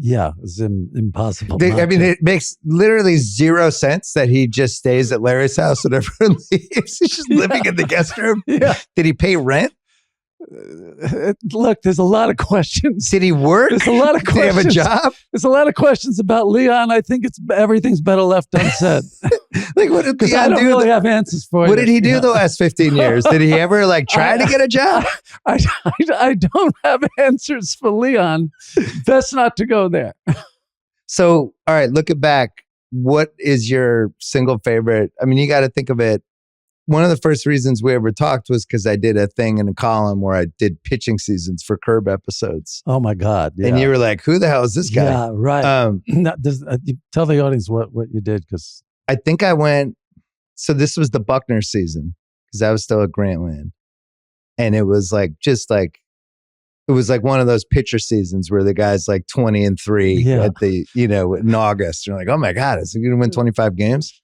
Yeah. It was impossible. It makes literally zero sense that he just stays at Larry's house and everyone leaves. He's just living in the guest room. Yeah. Did he pay rent? Look, there's a lot of questions. Did he work? There's a lot of questions. Did he have a job? There's a lot of questions about Leon. I think everything's better left unsaid. Like, what did Leon I don't really have answers for you. What did he do the last 15 years? Did he ever try to get a job? I don't have answers for Leon. Best not to go there. So, all right, looking back, what is your single favorite? I mean, you got to think of it. One of the first reasons we ever talked was because I did a thing in a column where I did pitching seasons for Curb episodes. Oh my God. Yeah. And you were like, who the hell is this guy? Yeah, right. Tell the audience what you did, because I think I went, so this was the Buckner season, because I was still at Grantland. And it was it was like one of those pitcher seasons where the guy's like 20-3 at the, in August. You're like, oh my God, is he going to win 25 games?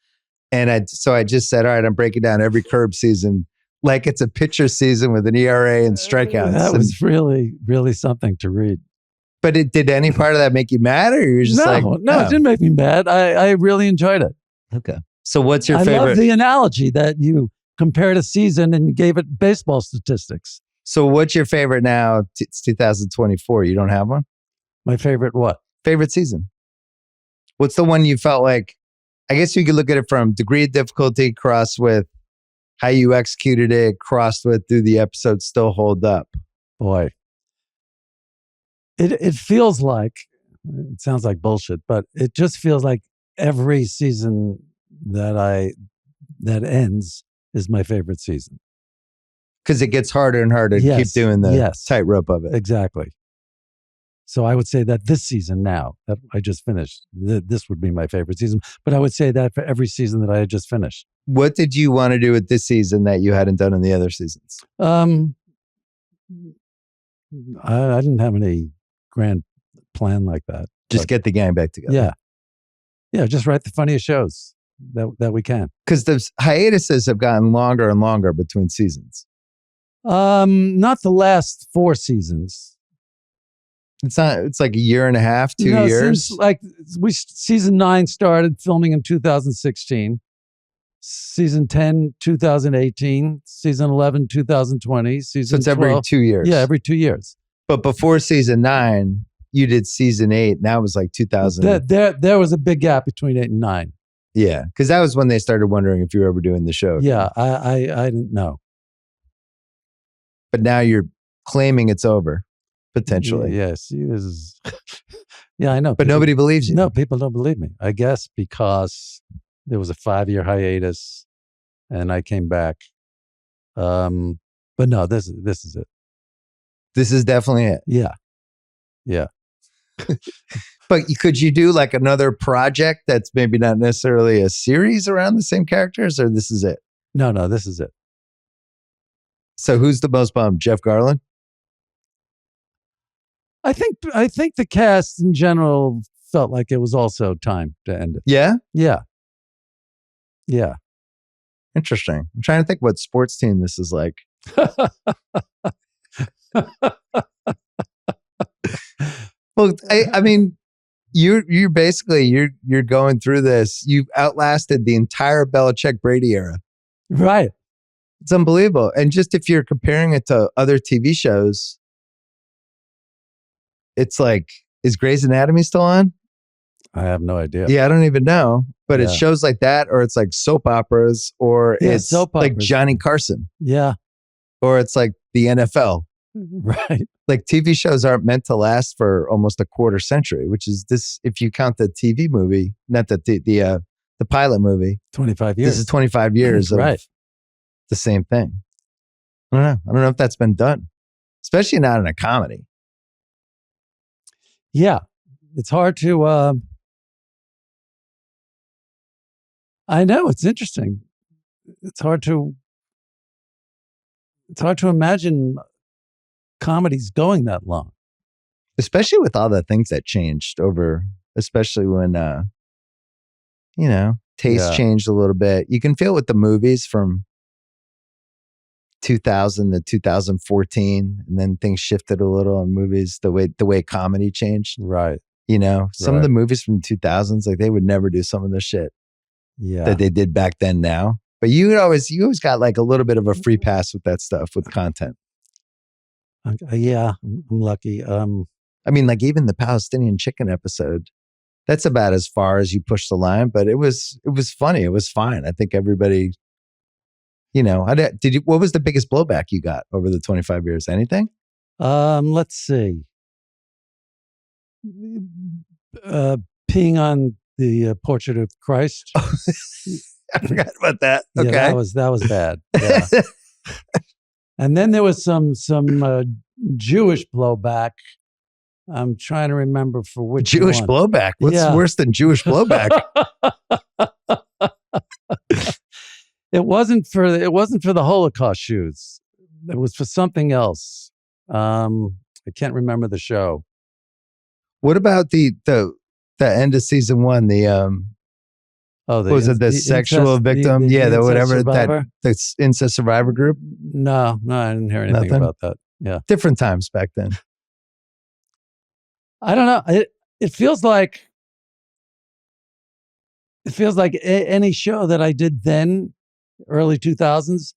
And I just said, all right, I'm breaking down every Curb season like it's a pitcher season with an ERA and strikeouts. That was really, really something to read. But did any part of that make you mad, or you're just No, it didn't make me mad. I really enjoyed it. Okay. So what's your favorite? I love the analogy that you compared a season and you gave it baseball statistics. So what's your favorite now? It's 2024. You don't have one? My favorite what? Favorite season. What's the one you felt like, I guess you could look at it from degree of difficulty crossed with how you executed it, crossed with do the episodes still hold up? Boy. It feels like, it sounds like bullshit, but it just feels like every season that ends is my favorite season. Because it gets harder and harder to keep doing the tightrope of it. Exactly. So I would say that this season now that I just finished, this would be my favorite season. But I would say that for every season that I had just finished. What did you want to do with this season that you hadn't done in the other seasons? I didn't have any grand plan like that. Just get the gang back together. Yeah, just write the funniest shows that we can. Because the hiatuses have gotten longer and longer between seasons. Not the last 4 seasons. It's like a year and a half, 2 years. Since season 9 started filming in 2016. season 10, 2018, season 11, 2020, So season it's every 12. 2 years. Yeah, every 2 years. But before season 9, you did season 8. And that was like 2000. There was a big gap between 8 and 9. Yeah, because that was when they started wondering if you were ever doing the show. Yeah, I didn't know. But now you're claiming it's over, potentially. Yeah, see, this is... Yeah, I know. But nobody believes you. No, people don't believe me. I guess because there was a 5-year hiatus and I came back. But no, this is it. This is definitely it. Yeah. Yeah. But could you do like another project that's maybe not necessarily a series around the same characters, or this is it? No, this is it. So who's the most bummed? Jeff Garland? I think the cast in general felt like it was also time to end it. Yeah? Yeah. Yeah. Interesting. I'm trying to think what sports team this is like. Well, I mean, you're basically you're going through this. You've outlasted the entire Belichick Brady era. Right. It's unbelievable. And just if you're comparing it to other TV shows, it's like, is Grey's Anatomy still on? I have no idea. Yeah, I don't even know. But it's Yeah. shows like that, or it's like soap operas, or Yeah, it's soap like operas. Johnny Carson, Yeah. or it's like the NFL. Right. Like TV shows aren't meant to last for almost a quarter century, which is this, if you count the TV movie, not the pilot movie. 25 years. This is 25 years of Right. the same thing. I don't know. I don't know if that's been done, especially not in a comedy. Yeah. It's hard to I know, it's interesting. It's hard to imagine comedies going that long. Especially with all the things that changed over, especially when, tastes Yeah. changed a little bit. You can feel it with the movies from 2000 to 2014, and then things shifted a little in movies, the way comedy changed. Right. Some of Right. the movies from the 2000s, like they would never do some of the shit Yeah. that they did back then now. But you always got like a little bit of a free pass with that stuff, with content. Yeah, I'm lucky. I mean, like even the Palestinian chicken episode, that's about as far as you push the line, but it was funny. It was fine. I think everybody, what was the biggest blowback you got over the 25 years? Anything? Let's see. Peeing on the portrait of Christ. I forgot about that. Yeah, Okay. that was bad. Yeah. And then there was some Jewish blowback. I'm trying to remember for which Jewish one. blowback. What's Yeah. worse than Jewish blowback? It wasn't for the Holocaust shoes. It was for something else. I can't remember the show. What about the end of season 1? Oh, What was it the sexual incest- victim? the incest whatever survivor? that incest survivor group. No, I didn't hear anything Nothing? about that. Yeah, Different times back then. I don't know. It feels like any show that I did then, early 2000s,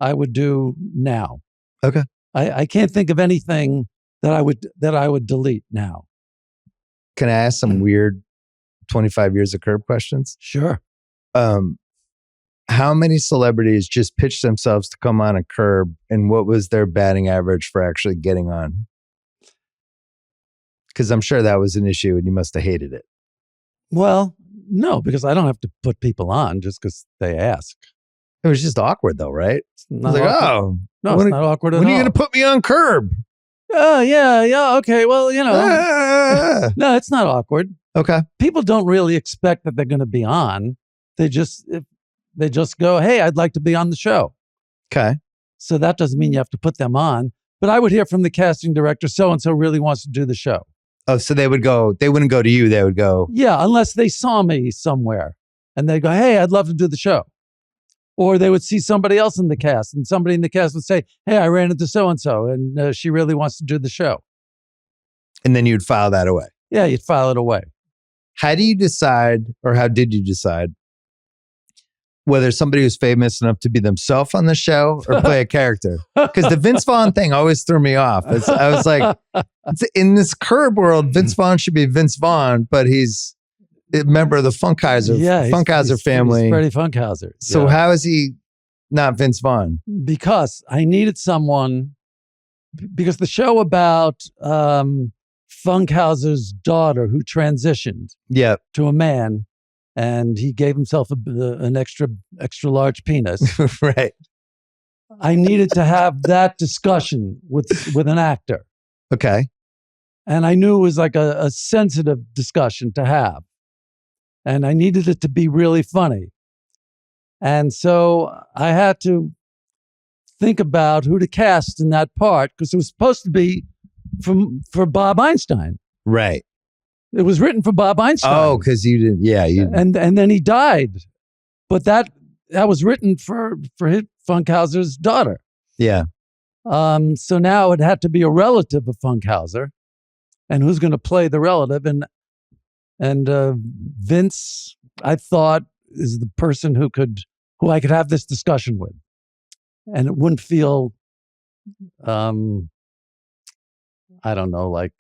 I would do now. Okay. I can't think of anything that I would delete now. Can I ask some weird 25 years of Curb questions? Sure. How many celebrities just pitched themselves to come on a Curb, and what was their batting average for actually getting on? Because I'm sure that was an issue and you must have hated it. Well, no, because I don't have to put people on just because they ask. It was just awkward though, right? It's I not was like, awkward. No, when it's not awkward at when all. are you going to put me on Curb? Oh, yeah, okay. Well, Ah. no, it's not awkward. Okay. People don't really expect that they're going to be on. They just go, hey, I'd like to be on the show. Okay. So that doesn't mean you have to put them on. But I would hear from the casting director, so-and-so really wants to do the show. Oh, so they wouldn't go to you. They would go. Yeah, unless they saw me somewhere and they go, hey, I'd love to do the show. Or they would see somebody else in the cast and somebody in the cast would say, hey, I ran into so-and-so and she really wants to do the show. And then you'd file that away. Yeah, you'd file it away. How do you decide, or how did you decide whether somebody who's famous enough to be themselves on the show or play a character. Because the Vince Vaughn thing always threw me off. I was like, in this Curb world, Vince Vaughn should be Vince Vaughn, but he's a member of the Funkhauser family. He's Freddie Funkhauser. So how is he not Vince Vaughn? Because I needed someone, because the show about Funkhauser's daughter who transitioned to a man, and he gave himself an extra large penis. Right. I needed to have that discussion with an actor. Okay. And I knew it was like a sensitive discussion to have. And I needed it to be really funny. And so I had to think about who to cast in that part, because it was supposed to be for Bob Einstein. Right. It was written for Bob Einstein. Oh, because you didn't, And then he died. But that was written for Funkhauser's daughter. Yeah. So now it had to be a relative of Funkhauser. And who's going to play the relative? And Vince, I thought, is the person who I could have this discussion with. And it wouldn't feel, I don't know, like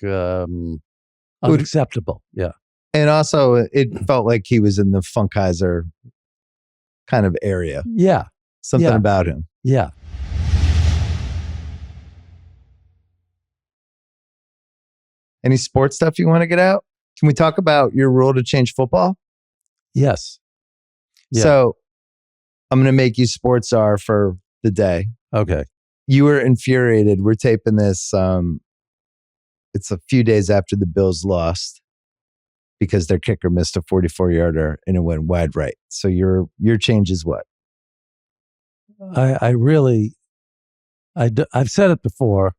unacceptable. Yeah. And also, it felt like he was in the Funkhauser kind of area. Yeah. Something about him. Yeah. Any sports stuff you want to get out? Can we talk about your rule to change football? Yes. Yeah. So I'm going to make you sports czar for the day. Okay. You were infuriated. We're taping this. It's a few days after the Bills lost because their kicker missed a 44-yarder and it went wide right. So your change is what? I've said it before,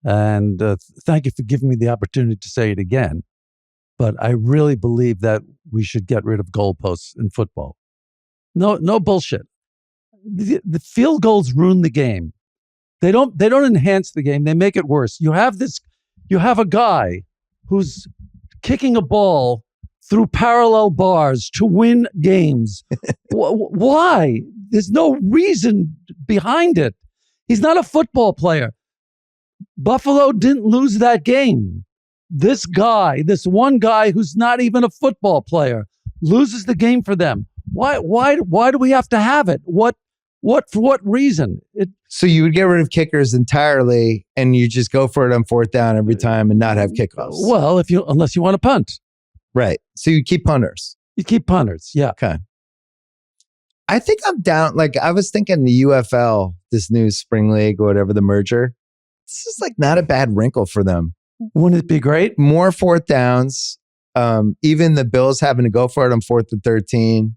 and thank you for giving me the opportunity to say it again. But I really believe that we should get rid of goalposts in football. No bullshit. The field goals ruin the game. They don't enhance the game. They make it worse. You have a guy who's kicking a ball through parallel bars to win games. Why? There's no reason behind it. He's not a football player. Buffalo didn't lose that game. This one guy who's not even a football player, loses the game for them. Why do we have to have it? For what reason? So you would get rid of kickers entirely and you just go for it on fourth down every time and not have kickoffs? Well, unless you want to punt. Right. So you keep punters. You keep punters, yeah. Okay. I think I'm down. Like, I was thinking the UFL, this new spring league or whatever, the merger, this is like not a bad wrinkle for them. Wouldn't it be great? More fourth downs. Even the Bills having to go for it on 4th and 13.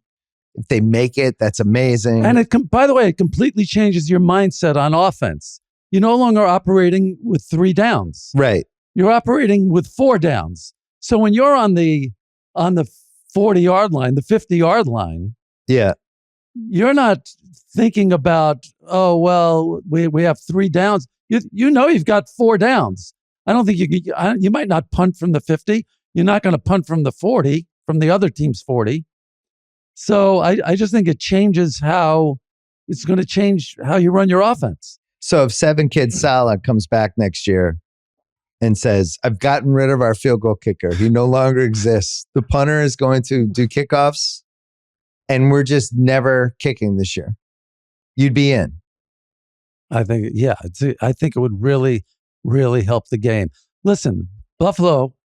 If they make it, that's amazing. And by the way, it completely changes your mindset on offense. You're no longer operating with 3 downs. Right. You're operating with 4 downs. So when you're on the 40-yard line, the 50-yard line, you're not thinking about, oh, well, we have 3 downs. You know you've got 4 downs. I don't think you might not punt from the 50. You're not going to punt from the 40, from the other team's 40. So I just think it's going to change how you run your offense. So if 7-Kid Salah comes back next year and says, I've gotten rid of our field goal kicker. He no longer exists. The punter is going to do kickoffs and we're just never kicking this year. You'd be in. I think it would really, really help the game. Listen, Buffalo,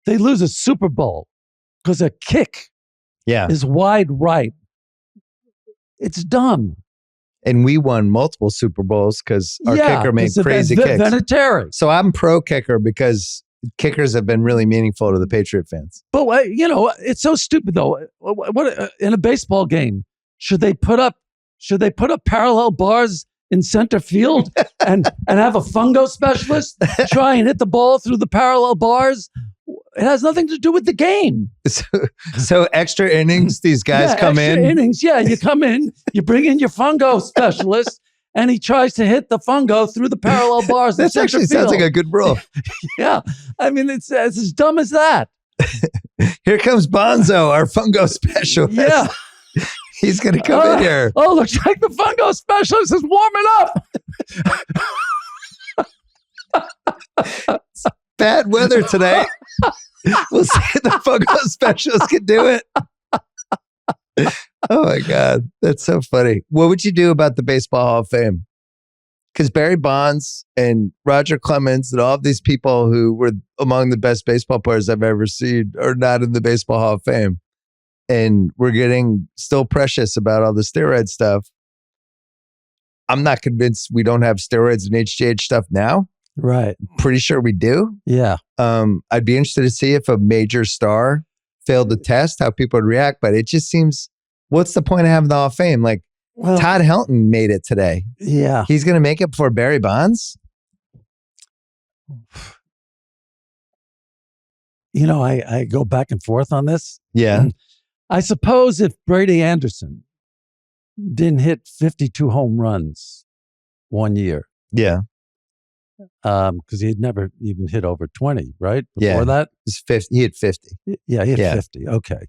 they lose a Super Bowl because a kick is wide right. It's dumb. And we won multiple Super Bowls because our kicker made crazy kicks. Vinatieri. So I'm pro kicker because kickers have been really meaningful to the Patriot fans. But it's so stupid though. What in a baseball game should they put up parallel bars in center field and have a fungo specialist try and hit the ball through the parallel bars? It has nothing to do with the game. So extra innings, these guys come in. Innings, you come in, you bring in your fungo specialist, and he tries to hit the fungo through the parallel bars. That actually sounds like a good rule. Yeah, I mean it's as dumb as that. Here comes Bonzo, our fungo specialist. Yeah, He's going to come in here. Oh, looks like the fungo specialist is warming up. Bad weather today. We'll see if the fungo specialist can do it. Oh my God. That's so funny. What would you do about the Baseball Hall of Fame? Because Barry Bonds and Roger Clemens and all of these people who were among the best baseball players I've ever seen are not in the Baseball Hall of Fame. And we're getting still precious about all the steroid stuff. I'm not convinced we don't have steroids and HGH stuff now. Right. Pretty sure we do. Yeah. I'd be interested to see if a major star failed the test, how people would react. But it just seems, what's the point of having the Hall of Fame? Like, well, Todd Helton made it today. Yeah. He's going to make it before Barry Bonds? You know, I go back and forth on this. Yeah. I suppose if Brady Anderson didn't hit 52 home runs one year. Yeah. Because he had never even hit over 20, right? Before that? He hit 50. Yeah, he hit 50. Okay.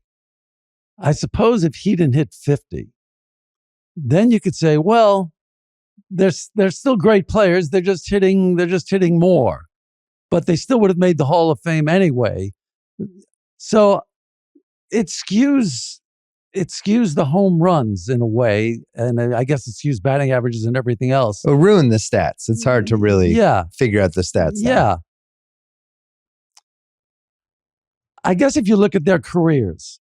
I suppose if he didn't hit 50, then you could say, well, they're still great players. They're just hitting more. But they still would have made the Hall of Fame anyway. So it skews the home runs in a way, and I guess it skews batting averages and everything else. It'll ruin the stats. It's hard to really figure out the stats. Yeah. I guess if you look at their careers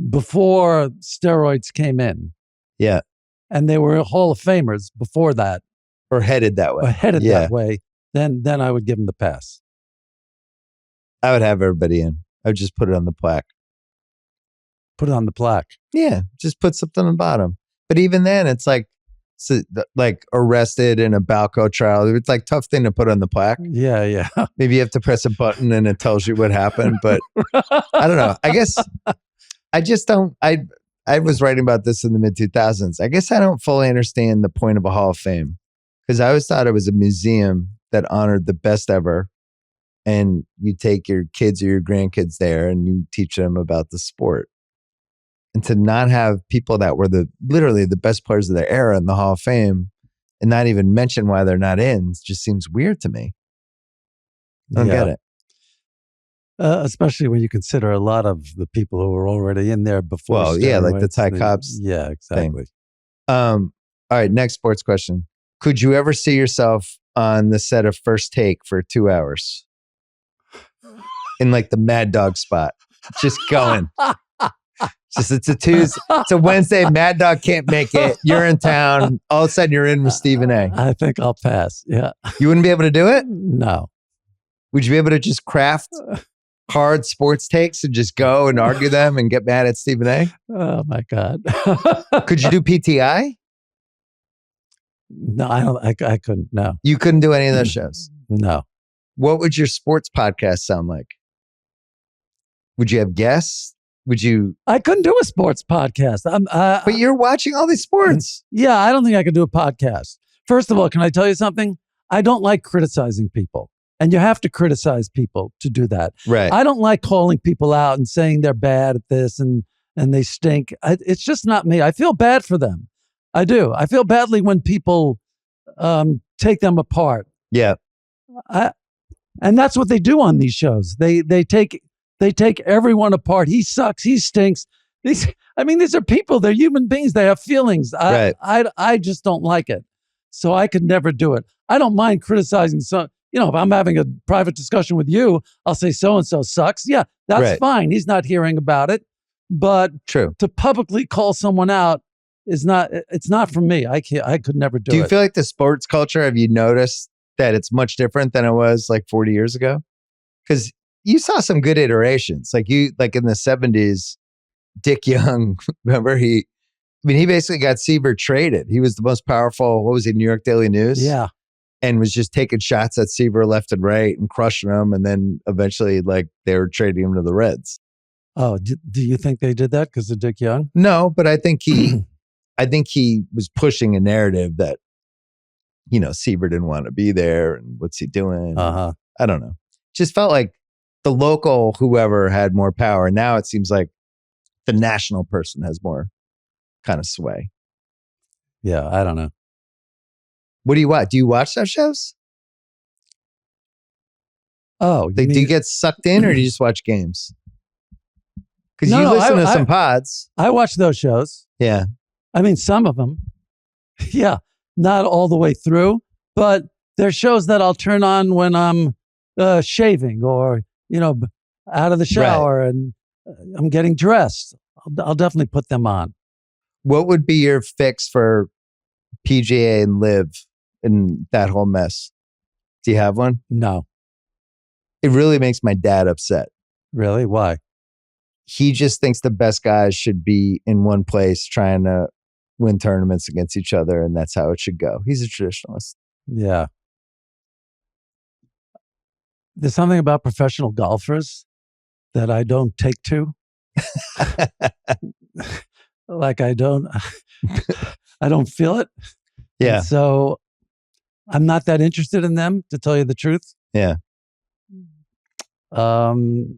before steroids came in, yeah, and they were Hall of Famers before that, or headed that way, that way, then I would give them the pass. I would have everybody in. I would just put it on the plaque. Put it on the plaque. Yeah, just put something on the bottom. But even then, it's like arrested in a Balco trial. It's like tough thing to put on the plaque. Yeah. Maybe you have to press a button and it tells you what happened. But I don't know. I guess I just don't. I was writing about this in the mid 2000s. I guess I don't fully understand the point of a Hall of Fame, because I always thought it was a museum that honored the best ever. And you take your kids or your grandkids there and you teach them about the sport. And to not have people that were literally the best players of their era in the Hall of Fame and not even mention why they're not in just seems weird to me. I don't get it. Especially when you consider a lot of the people who were already in there before. Well, yeah, like the Ty Cobbs. Yeah, exactly. All right, next sports question. Could you ever see yourself on the set of First Take for 2 hours? In like the Mad Dog spot. Just going. It's a Tuesday. It's a Wednesday. Mad Dog can't make it. You're in town. All of a sudden, you're in with Stephen A. I think I'll pass. Yeah. You wouldn't be able to do it? No. Would you be able to just craft hard sports takes and just go and argue them and get mad at Stephen A? Oh my God. Could you do PTI? No, I couldn't. No. You couldn't do any of those shows? No. What would your sports podcast sound like? Would you have guests? Would you? I couldn't do a sports podcast. But you're watching all these sports. Yeah, I don't think I could do a podcast. First of all, can I tell you something? I don't like criticizing people. And you have to criticize people to do that. Right. I don't like calling people out and saying they're bad at this and they stink. It's just not me. I feel bad for them. I do. I feel badly when people take them apart. Yeah. And that's what they do on these shows. They take everyone apart. He sucks. He stinks. These are people. They're human beings. They have feelings. I just don't like it. So I could never do it. I don't mind criticizing some. If I'm having a private discussion with you, I'll say so-and-so sucks. Yeah, that's fine. He's not hearing about it. But to publicly call someone out it's not for me. I could never do it. Do you feel like the sports culture, have you noticed that it's much different than it was like 40 years ago? Because you saw some good iterations. Like in the 70s, Dick Young, remember he basically got Seaver traded. He was the most powerful, New York Daily News? Yeah. And was just taking shots at Seaver left and right and crushing him. And then eventually they were trading him to the Reds. Oh, do you think they did that because of Dick Young? No, but I think he was pushing a narrative that, Seaver didn't want to be there and what's he doing? Uh-huh. I don't know. Just felt like the local whoever had more power. Now it seems like the national person has more kind of sway. Yeah, I don't know. What do you watch? Do you watch those shows? Oh, Do you get sucked in, or do you just watch games? Because you No, listen to some pods. I watch those shows. Yeah. I mean, some of them. Yeah, not all the way through, but there's shows that I'll turn on when I'm shaving or, out of the shower and I'm getting dressed. I'll definitely put them on. What would be your fix for PGA and Live in that whole mess? Do you have one? No. It really makes my dad upset. Really? Why? He just thinks the best guys should be in one place trying to win tournaments against each other, and that's how it should go. He's a traditionalist. Yeah. There's something about professional golfers that I don't take to. Like I don't feel it. Yeah. And so I'm not that interested in them, to tell you the truth. Yeah. That's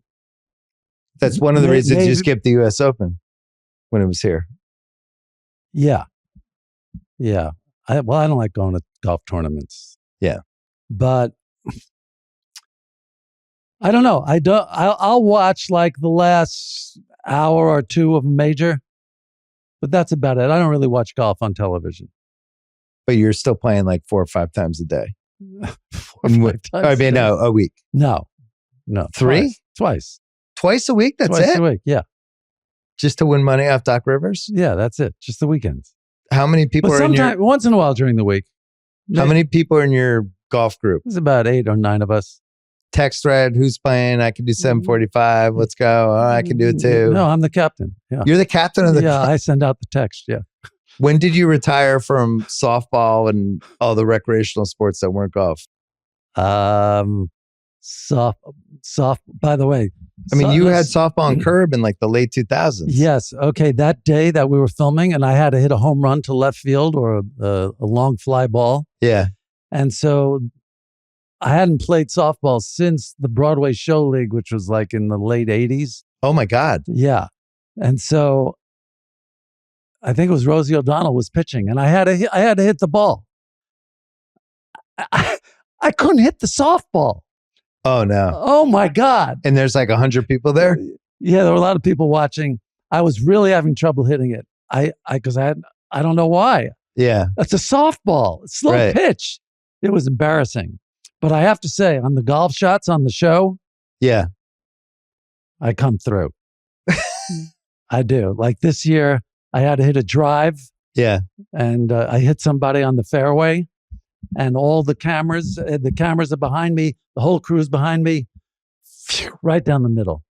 one of the reasons you skipped the U.S. Open when it was here. Yeah. Yeah. I don't like going to golf tournaments. Yeah. But I don't know. I'll watch like the last hour or two of a major, but that's about it. I don't really watch golf on television. But you're still playing like 4 or 5 times a day. 4 or 5 times a week. No. 3? Twice. Twice a week? That's Twice it? a week, yeah. Just to win money off Doc Rivers? Yeah, that's it. Just the weekends. How many people But are in your... once in a while during the week. How many people are in your golf group? There's about 8 or 9 of us. Text thread, who's playing? I can do 7:45. Let's go. Oh, I can do it too. No, I'm the captain. Yeah. You're the captain of the... Yeah, I send out the text, yeah. When did you retire from softball and all the recreational sports that weren't golf? Soft. By the way, I mean, you had softball and curb in like the late 2000s. Yes. Okay. That day that we were filming, and I had to hit a home run to left field or a long fly ball. Yeah. And so I hadn't played softball since the Broadway Show League, which was like in the late 80s. Oh my God. Yeah. And so I think it was Rosie O'Donnell was pitching, and I had to hit the ball. I couldn't hit the softball. Oh no. Oh my God. And there's like 100 people there? Yeah, there were a lot of people watching. I was really having trouble hitting it. I don't know why. Yeah. It's a softball. It's slow pitch. It was embarrassing. But I have to say, on the golf shots on the show, yeah, I come through. I do. Like this year, I had to hit a drive. Yeah. And I hit somebody on the fairway. And all the cameras are behind me. The whole crew's behind me, right down the middle.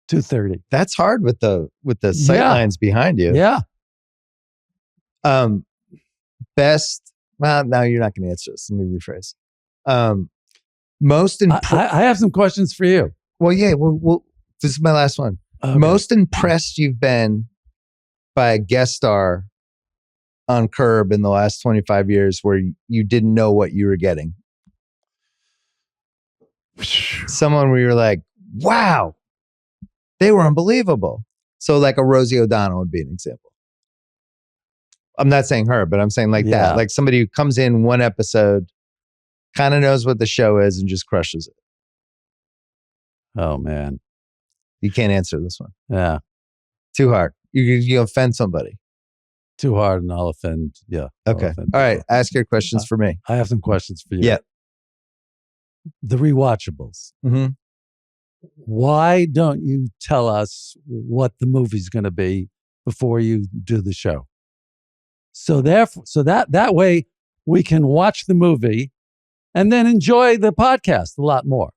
230. That's hard with the sight lines behind you. Yeah. Best. Well, now you're not going to answer this. Let me rephrase. Most. I have some questions for you. Well, yeah. Well, this is my last one. Okay. Most impressed you've been by a guest star on Curb in the last 25 years where you didn't know what you were getting? Someone where you're like, wow, they were unbelievable. So like a Rosie O'Donnell would be an example. I'm not saying her, but I'm saying like that. Like somebody who comes in one episode, kind of knows what the show is and just crushes it. Oh, man. You can't answer this one. Yeah. Too hard. You offend somebody. Too hard and I'll offend. Yeah. Okay. All right. Ask your questions for me. I have some questions for you. Yeah. The Rewatchables. Mm-hmm. Why don't you tell us what the movie's going to be before you do the show? So that way we can watch the movie and then enjoy the podcast a lot more.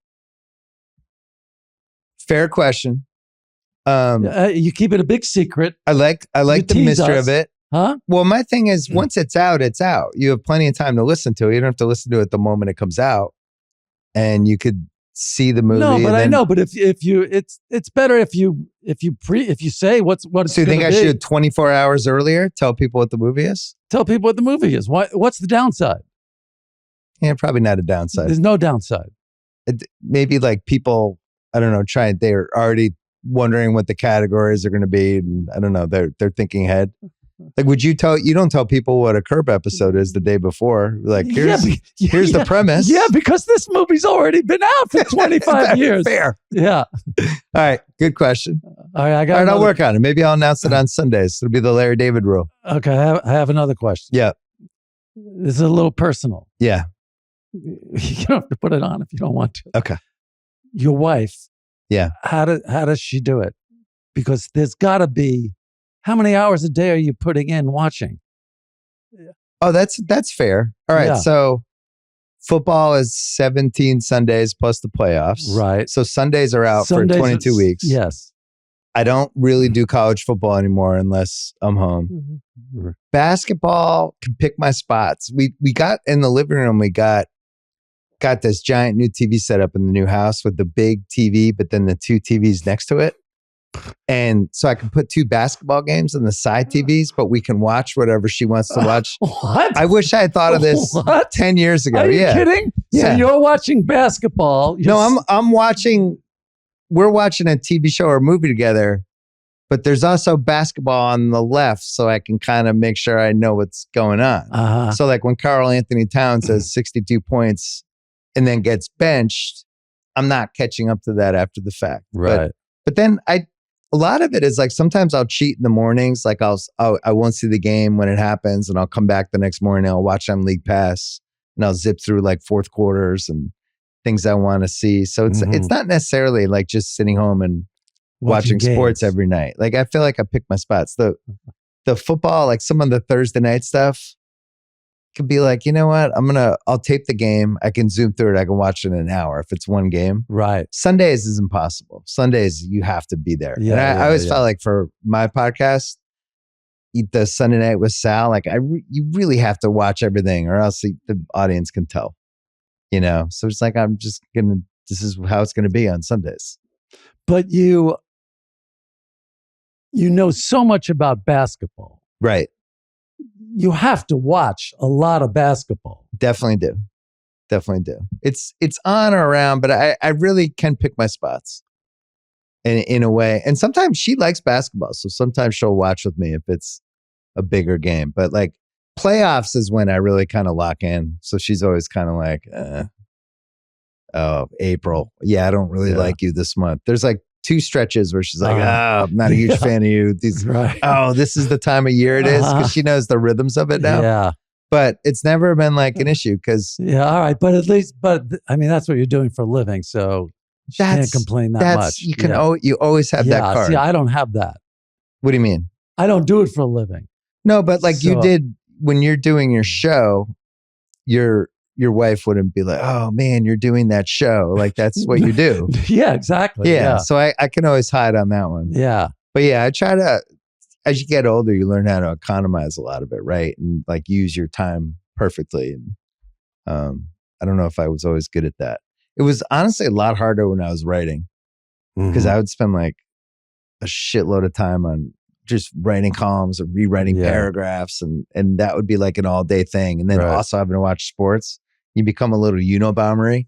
Fair question. You keep it a big secret. I like the mystery of it. Huh? Well, my thing is, once it's out, it's out. You have plenty of time to listen to it. You don't have to listen to it the moment it comes out, and you could see the movie. No, but I know. But if you, it's better if you say what. So you think I should 24 hours earlier tell people what the movie is? Tell people what the movie is. What's the downside? Yeah, probably not a downside. There's no downside. Maybe like people, I don't know, they're already wondering what the categories are going to be. And I don't know. They're thinking ahead. Like, you don't tell people what a Curb episode is the day before. Like, here's the premise. Yeah, because this movie's already been out for 25 years. Fair. Yeah. All right. Good question. All right, I'll work on it. Maybe I'll announce it on Sundays. It'll be the Larry David rule. Okay, I have another question. Yeah. This is a little personal. Yeah. You don't have to put it on if you don't want to. Okay. Your wife. Yeah. How does she do it? Because there's got to be, how many hours a day are you putting in watching? Oh, that's fair. All right. Yeah. So football is 17 Sundays plus the playoffs. Right. So Sundays are out for 22 weeks. Yes. I don't really do college football anymore unless I'm home. Mm-hmm. Basketball, can pick my spots. We got in the living room, we got this giant new TV set up in the new house with the big TV, but then the 2 TVs next to it. And so I can put 2 basketball games on the side TVs, but we can watch whatever she wants to watch. What? I wish I had thought of this 10 years ago. Are you kidding? Yeah. So you're watching basketball. No, I'm watching. We're watching a TV show or a movie together, but there's also basketball on the left, so I can kind of make sure I know what's going on. Uh-huh. So like when Karl Anthony Towns has 62 points and then gets benched, I'm not catching up to that after the fact. Right. But then a lot of it is like sometimes I'll cheat in the mornings. Like I won't see the game when it happens, and I'll come back the next morning. I'll watch on League Pass, and I'll zip through like fourth quarters and things I want to see. So it's not necessarily like just sitting home and watching sports every night. Like I feel like I pick my spots. The football, like some of the Thursday night stuff, could be like, you know what? I'll tape the game. I can zoom through it. I can watch it in an hour if it's one game. Right. Sundays is impossible. Sundays you have to be there. Yeah, and I always felt like for my podcast, the Sunday night with Sal, like you really have to watch everything, or else the audience can tell. You know, so it's like this is how it's gonna be on Sundays. But you know so much about basketball, right? You have to watch a lot of basketball. Definitely do. It's on or around, but I really can pick my spots in a way. And sometimes she likes basketball, so sometimes she'll watch with me if it's a bigger game. But like playoffs is when I really kind of lock in. So she's always kind of like, oh, April. Yeah, I don't really like you this month. There's like 2 stretches where she's like, I'm not a huge fan of you. Oh, this is the time of year it is, because she knows the rhythms of it now. Yeah. But it's never been like an issue because. Yeah, all right. But at least, I mean, that's what you're doing for a living. So you can't complain that much. You always have that card. See, I don't have that. What do you mean? I don't do it for a living. No, but like you did when you're doing your show, your wife wouldn't be like, oh man, you're doing that show. Like that's what you do. Yeah, exactly. Yeah. So I can always hide on that one. Yeah. But yeah, I try to, as you get older, you learn how to economize a lot of it, right? And like use your time perfectly. And I don't know if I was always good at that. It was honestly a lot harder when I was writing, because I would spend like a shitload of time on just writing columns or rewriting paragraphs, and that would be like an all day thing. And then also having to watch sports, you become a little Unabombery.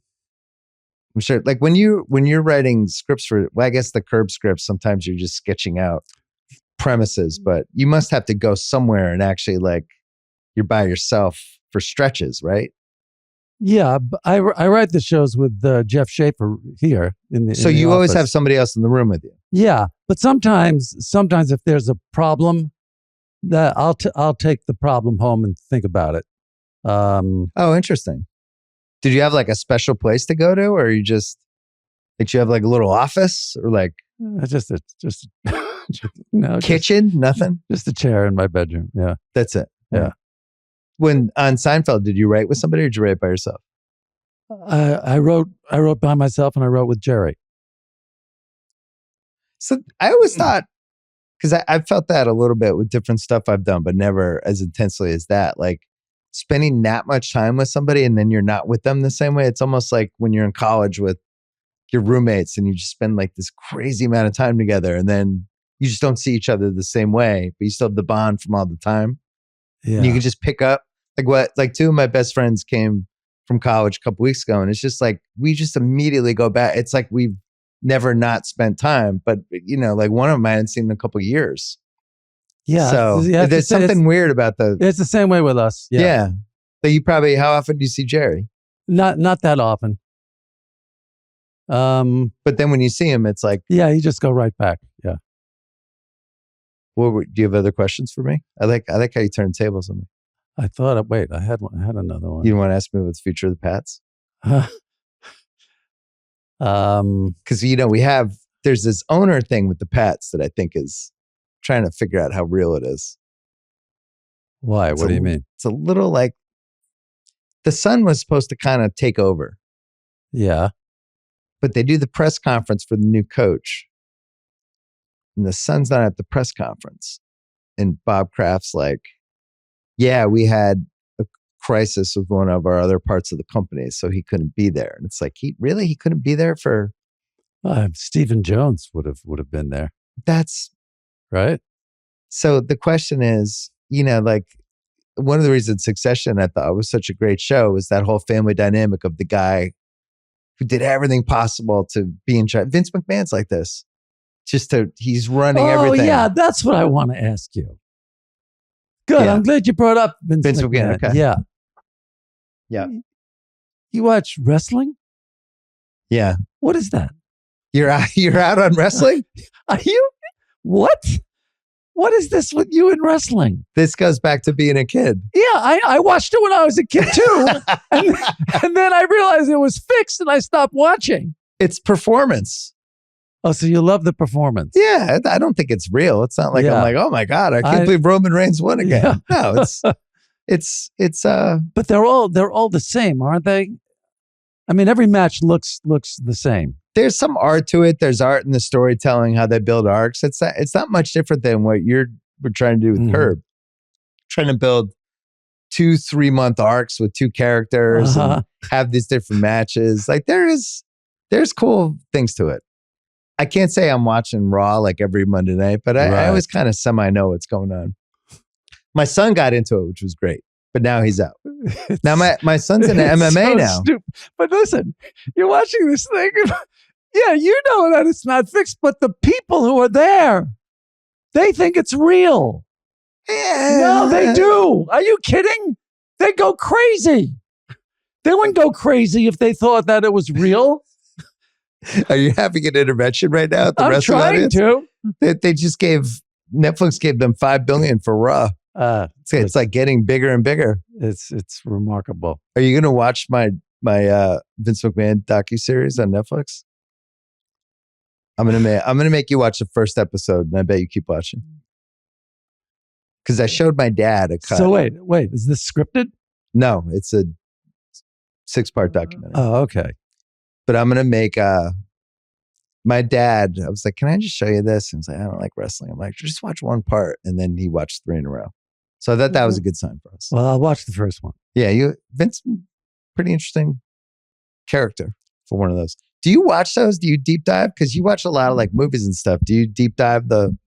I'm sure, like when you're writing scripts for, well, I guess the Curb scripts, sometimes you're just sketching out premises, but you must have to go somewhere and actually like you're by yourself for stretches, right? Yeah, I write the shows with Jeff Schaefer here in the. So you always have somebody else in the room with you. Yeah, but sometimes if there's a problem, that I'll take the problem home and think about it. Oh, interesting. Did you have like a special place to go to, or you just did you have like a little office, or like just no kitchen? Nothing. Just a chair in my bedroom. Yeah, that's it. Yeah. When on Seinfeld, did you write with somebody or did you write by yourself? I wrote by myself, and I wrote with Jerry. So I always thought, because I felt that a little bit with different stuff I've done, but never as intensely as that. Like spending that much time with somebody and then you're not with them the same way. It's almost like when you're in college with your roommates and you just spend like this crazy amount of time together, and then you just don't see each other the same way, but you still have the bond from all the time. Yeah. And you can just pick up like 2 of my best friends came from college a couple weeks ago, and it's just like we just immediately go back. It's like we've never not spent time, but you know, like one of them I hadn't seen in a couple years. Yeah. So there's something weird about It's the same way with us. Yeah. Yeah. But you probably, how often do you see Jerry? Not that often. But then when you see him, it's like, yeah, you just go right back. Yeah. Do you have other questions for me? I like how you turn tables on me. I had another one. You want to ask me what's the future of the Pats? Because there's this owner thing with the Pats that I think is trying to figure out how real it is. Why? What do you mean? It's a little like the son was supposed to kind of take over. Yeah. But they do the press conference for the new coach. And the son's not at the press conference. And Bob Kraft's like, yeah, we had a crisis with one of our other parts of the company, so he couldn't be there. And it's like, he couldn't be there for... Stephen Jones would have been there. That's... Right? So the question is, like, one of the reasons Succession I thought was such a great show was that whole family dynamic of the guy who did everything possible to be in charge. Vince McMahon's like this. He's running everything. Oh, yeah, that's what I want to ask you. Good. Yeah. I'm glad you brought up Vince McMahon. Okay. Yeah. Yeah. You watch wrestling? Yeah. What is that? You're out on wrestling? Are you? What? What is this with you in wrestling? This goes back to being a kid. Yeah, I watched it when I was a kid too. and then I realized it was fixed and I stopped watching. It's performance. Oh, so you love the performance? Yeah, I don't think it's real. It's not like I'm like, oh my God, I can't believe Roman Reigns won again. Yeah. No, it's But they're all the same, aren't they? I mean, every match looks the same. There's some art to it. There's art in the storytelling, how they build arcs. It's not much different than what we're trying to do with Curb. Trying to build 2-3 month arcs with 2 characters and have these different matches. Like there's cool things to it. I can't say I'm watching Raw like every Monday night, but I always kind of semi know what's going on. My son got into it, which was great, but now he's out. Now my son's into MMA now. Stupid. But listen, you're watching this thing. Yeah, you know that it's not fixed, but the people who are there, they think it's real. Yeah. No, they do. Are you kidding? They go crazy. They wouldn't go crazy if they thought that it was real. Are you having an intervention right now at the I'm trying to. They just Netflix gave them $5 billion for Raw. It's like getting bigger and bigger. It's remarkable. Are you going to watch my Vince McMahon docuseries on Netflix? I'm gonna make you watch the first episode, and I bet you keep watching. Because I showed my dad a cut. So wait, is this scripted? No, it's a 6-part documentary. Oh, okay. But I'm gonna make my dad. I was like, "Can I just show you this?" And he's like, "I don't like wrestling." I'm like, "Just watch one part," and then he watched 3 in a row. So I thought that was a good sign for us. Well, I'll watch the first one. Yeah, Vince, pretty interesting character for one of those. Do you watch those? Do you deep dive? Because you watch a lot of like movies and stuff. Do you deep dive the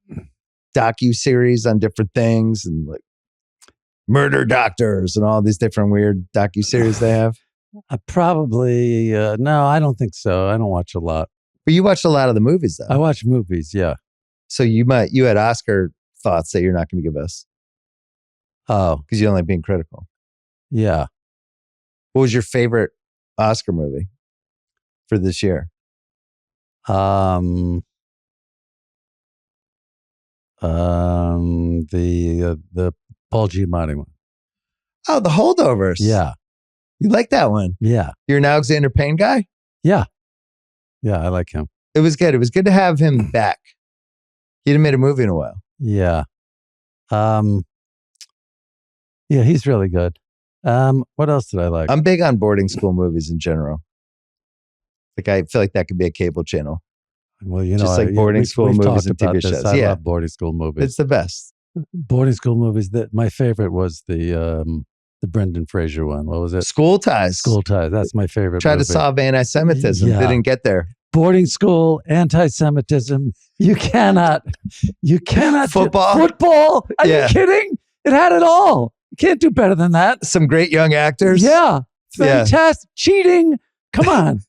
docu-series on different things and like murder doctors and all these different weird docu-series they have? Probably, no, I don't think so. I don't watch a lot. But you watch a lot of the movies though. I watch movies, yeah. So you had Oscar thoughts that you're not going to give us. Oh. Because you don't like being critical. Yeah. What was your favorite Oscar movie for this year? The Paul Giamatti one. Oh, The Holdovers. Yeah. You like that one? Yeah. You're an Alexander Payne guy? Yeah. Yeah, I like him. It was good. It was good to have him back. He hadn't made a movie in a while. Yeah. Yeah, he's really good. What else did I like? I'm big on boarding school movies in general. Like I feel like that could be a cable channel. Well, you know, just like boarding school movies and TV shows. I love boarding school movies. It's the best. Boarding school movies. That my favorite was the Brendan Fraser one. What was it? School Ties. School Ties. That's my favorite. Tried to solve anti-Semitism. Yeah. Didn't get there. Boarding school, anti-Semitism. You cannot. Football. Are you kidding? It had it all. You can't do better than that. Some great young actors. Yeah. Fantastic. Yeah. Cheating. Come on.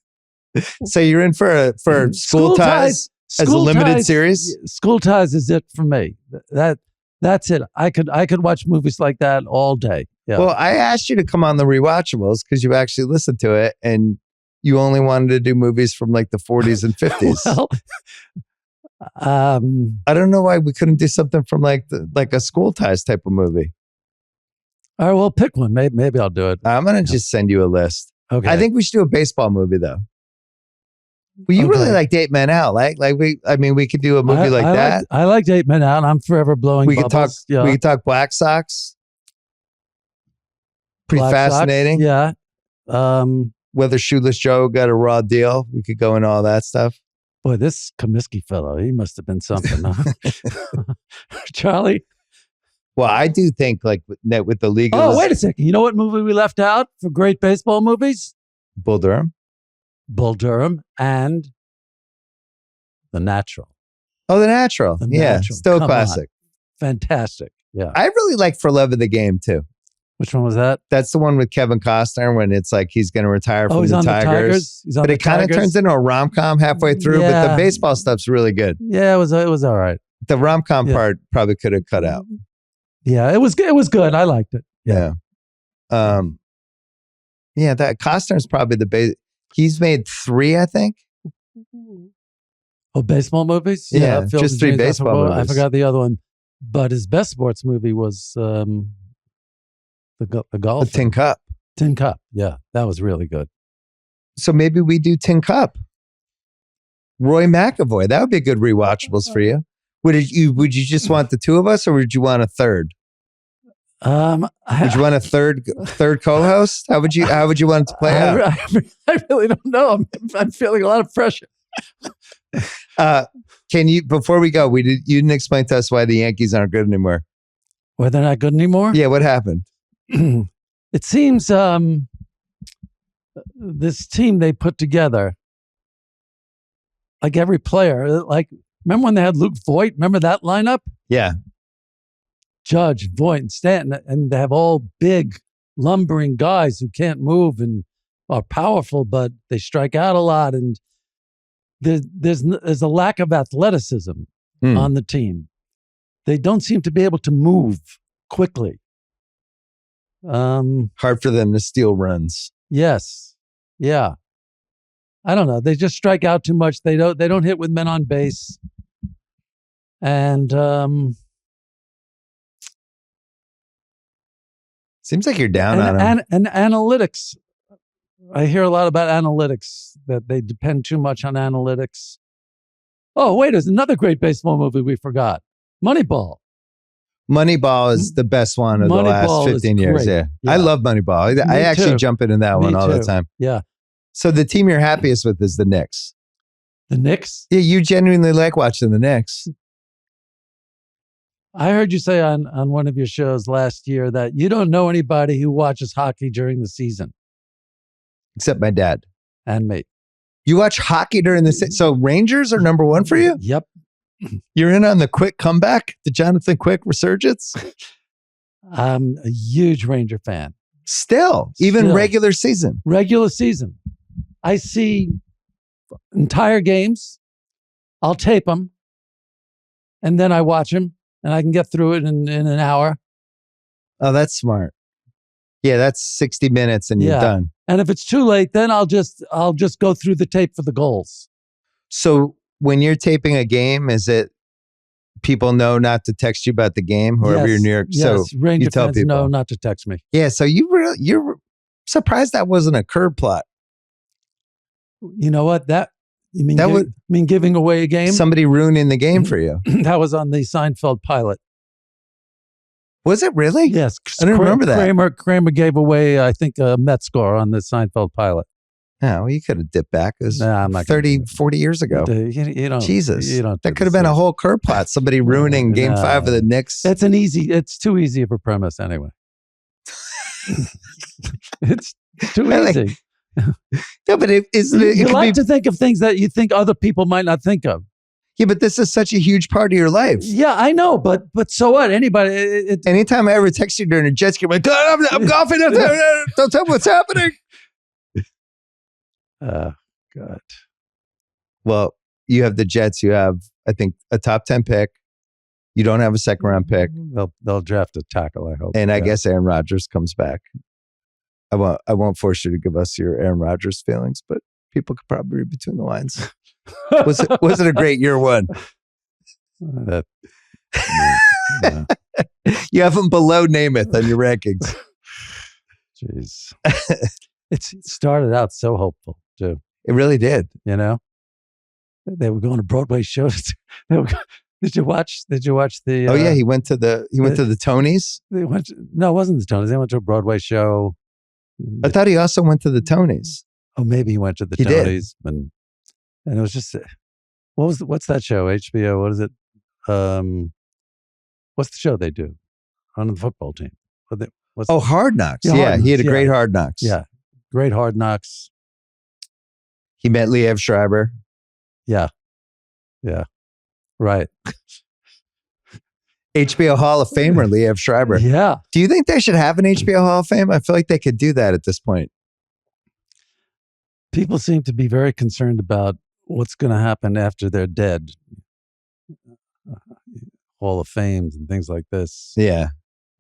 So you're in for School Ties as a limited series? School Ties is it for me. That That's it. I could watch movies like that all day. Yeah. Well, I asked you to come on the Rewatchables because you actually listened to it, and you only wanted to do movies from like the 40s and 50s. Well, I don't know why we couldn't do something from like a School Ties type of movie. All right, well, pick one. Maybe I'll do it. I'm gonna just send you a list. Okay. I think we should do a baseball movie though. Well, you really like 8 Men Out, we could do a movie like that. I liked 8 Men Out. I'm forever blowing We bubbles. could talk. We could talk Black Sox. Pretty Black fascinating. Sox, yeah. Whether Shoeless Joe got a raw deal, we could go into all that stuff. Boy, this Comiskey fellow, he must have been something, huh? Charlie? Well, I do think like with the league. Oh, wait a second. You know what movie we left out for great baseball movies? Bull Durham. Bull Durham and The Natural. Oh, The Natural. Natural. Still Come a classic. On. Fantastic. Yeah. I really like For Love of the Game too. Which one was that? That's the one with Kevin Costner when it's like he's going to retire from he's the on Tigers. He's on but it kind of turns into a rom-com halfway through, but the baseball stuff's really good. Yeah, it was all right. The rom-com part probably could have cut out. Yeah, it was good. I liked it. Yeah. That Costner's probably the base. He's made 3, I think. Oh, baseball movies? Yeah, just 3 baseball movies. I forgot the other one. But his best sports movie was the golf. The Tin Cup. Tin Cup. Yeah, that was really good. So maybe we do Tin Cup. Roy McAvoy. That would be good rewatchables for you. Would you just want the 2 of us, or would you want a third? Would you want a third co-host? How would you want it to play out? I really don't know. I'm feeling a lot of pressure. Can you, before we go, you didn't explain to us why the Yankees aren't good anymore. Why they're not good anymore? Yeah, what happened? It seems this team they put together, like every player, like remember when they had Luke Voigt? Remember that lineup? Yeah. Judge, Voigt, and Stanton, and they have all big, lumbering guys who can't move and are powerful, but they strike out a lot. And there's a lack of athleticism on the team. They don't seem to be able to move quickly. Hard for them to steal runs. Yes. Yeah. I don't know. They just strike out too much. They don't hit with men on base. And seems like you're down on them. And analytics. I hear a lot about analytics, that they depend too much on analytics. Oh, wait, there's another great baseball movie we forgot. Moneyball. Moneyball is the best one of the last 15 years. Yeah. I love Moneyball. I actually jump into that one all the time. Yeah. So the team you're happiest with is the Knicks. The Knicks? Yeah, you genuinely like watching the Knicks. I heard you say on one of your shows last year that you don't know anybody who watches hockey during the season. Except my dad. And me. You watch hockey during the season? So Rangers are number 1 for you? Yep. You're in on the Quick comeback? The Jonathan Quick resurgence? I'm a huge Ranger fan. Still. Regular season? Regular season. I see entire games. I'll tape them. And then I watch them. And I can get through it in an hour. Oh, that's smart. Yeah, that's 60 minutes and you're done. And if it's too late, then I'll just go through the tape for the goals. So when you're taping a game, is it people know not to text you about the game, whoever you're near? Yes, so Ranger you tell fans people know not to text me. Yeah, so you're surprised that wasn't a curb plot. You know what? You mean giving away a game? Somebody ruining the game for you. That was on the Seinfeld pilot. Was it really? Yes. I didn't remember that. Kramer gave away, I think, a Met score on the Seinfeld pilot. No, you could have dipped back. It was I'm not 30, 40 years ago. You don't, Jesus. You don't that could have been a whole curb plot. Somebody ruining Game 5 of the Knicks. It's too easy of a premise anyway. It's too easy. No, but you like to think of things that you think other people might not think of. Yeah, but this is such a huge part of your life. Yeah, I know, but so what? Anybody? Anytime I ever text you during a jet ski, I'm like, I'm golfing. Don't tell me what's happening. God. Well, you have the Jets. You have, I think, a top 10 pick. You don't have a second round pick. They'll draft a tackle, I hope. And I guess Aaron Rodgers comes back. I won't force you to give us your Aaron Rodgers feelings, but people could probably read between the lines. Was it a great year one? Yeah. You have him below Namath on your rankings. Jeez. It started out so hopeful, too. It really did. You know? They were going to Broadway shows. Did you watch the Oh yeah, he went to the Tonys? No, it wasn't the Tonys. They went to a Broadway show. I thought he also went to the Tonys. Oh, maybe he went to the Tonys. And it was just what's that show? HBO, what is it? What's the show they do on the football team? Hard Knocks. Yeah, Hard Knocks. He had a great Hard Knocks. Yeah. Great Hard Knocks. He met Liev Schreiber. Yeah. Yeah. Right. HBO Hall of Famer Liev Schreiber. Yeah. Do you think they should have an HBO Hall of Fame? I feel like they could do that at this point. People seem to be very concerned about what's going to happen after they're dead. Hall of Fames and things like this. Yeah.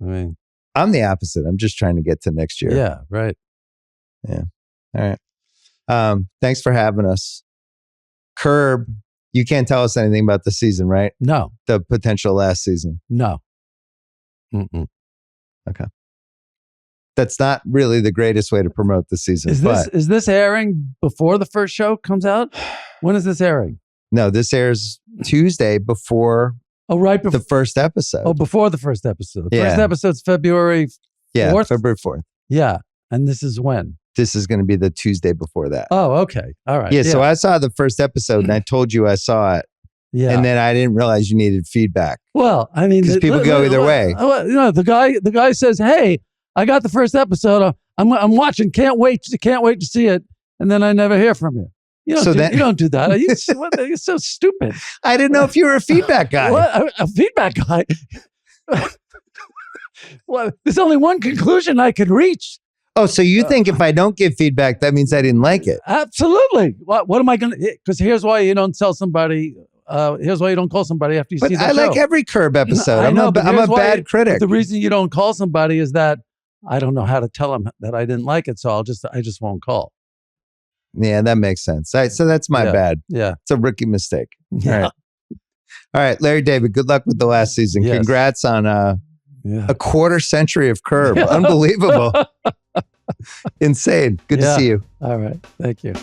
I mean, I'm the opposite. I'm just trying to get to next year. Yeah. Right. Yeah. All right. Thanks for having us. Curb. You can't tell us anything about the season, right? No. The potential last season. No. Mm-mm. Okay. That's not really the greatest way to promote the season. Is this airing before the first show comes out? When is this airing? No, this airs Tuesday before right before the first episode. Oh, before the first episode. The first episode's February 4th? Yeah, February 4th. Yeah. And this is when? This is going to be the Tuesday before that. Oh, okay. All right. Yeah, so I saw the first episode and I told you I saw it. Yeah. And then I didn't realize you needed feedback. Well, I mean, because people go either way. You know, the guy says, "Hey, I got the first episode. I'm watching. Can't wait to see it." And then I never hear from you. You don't do that. You're so stupid. I didn't know if you were a feedback guy. What? A feedback guy? Well, there's only one conclusion I could reach. Oh, so you think if I don't give feedback, that means I didn't like it? Absolutely. What am I going to? Because here's why you don't tell somebody. Here's why you don't call somebody after you see the show. I like every Curb episode. I know, I'm a bad critic. The reason you don't call somebody is that I don't know how to tell them that I didn't like it, so I just won't call. Yeah, that makes sense. All right, so that's my bad. Yeah, it's a rookie mistake. Yeah. All right, Larry David. Good luck with the last season. Yes. Congrats on a quarter century of Curb. Unbelievable. Insane. Good to see you. All right. Thank you.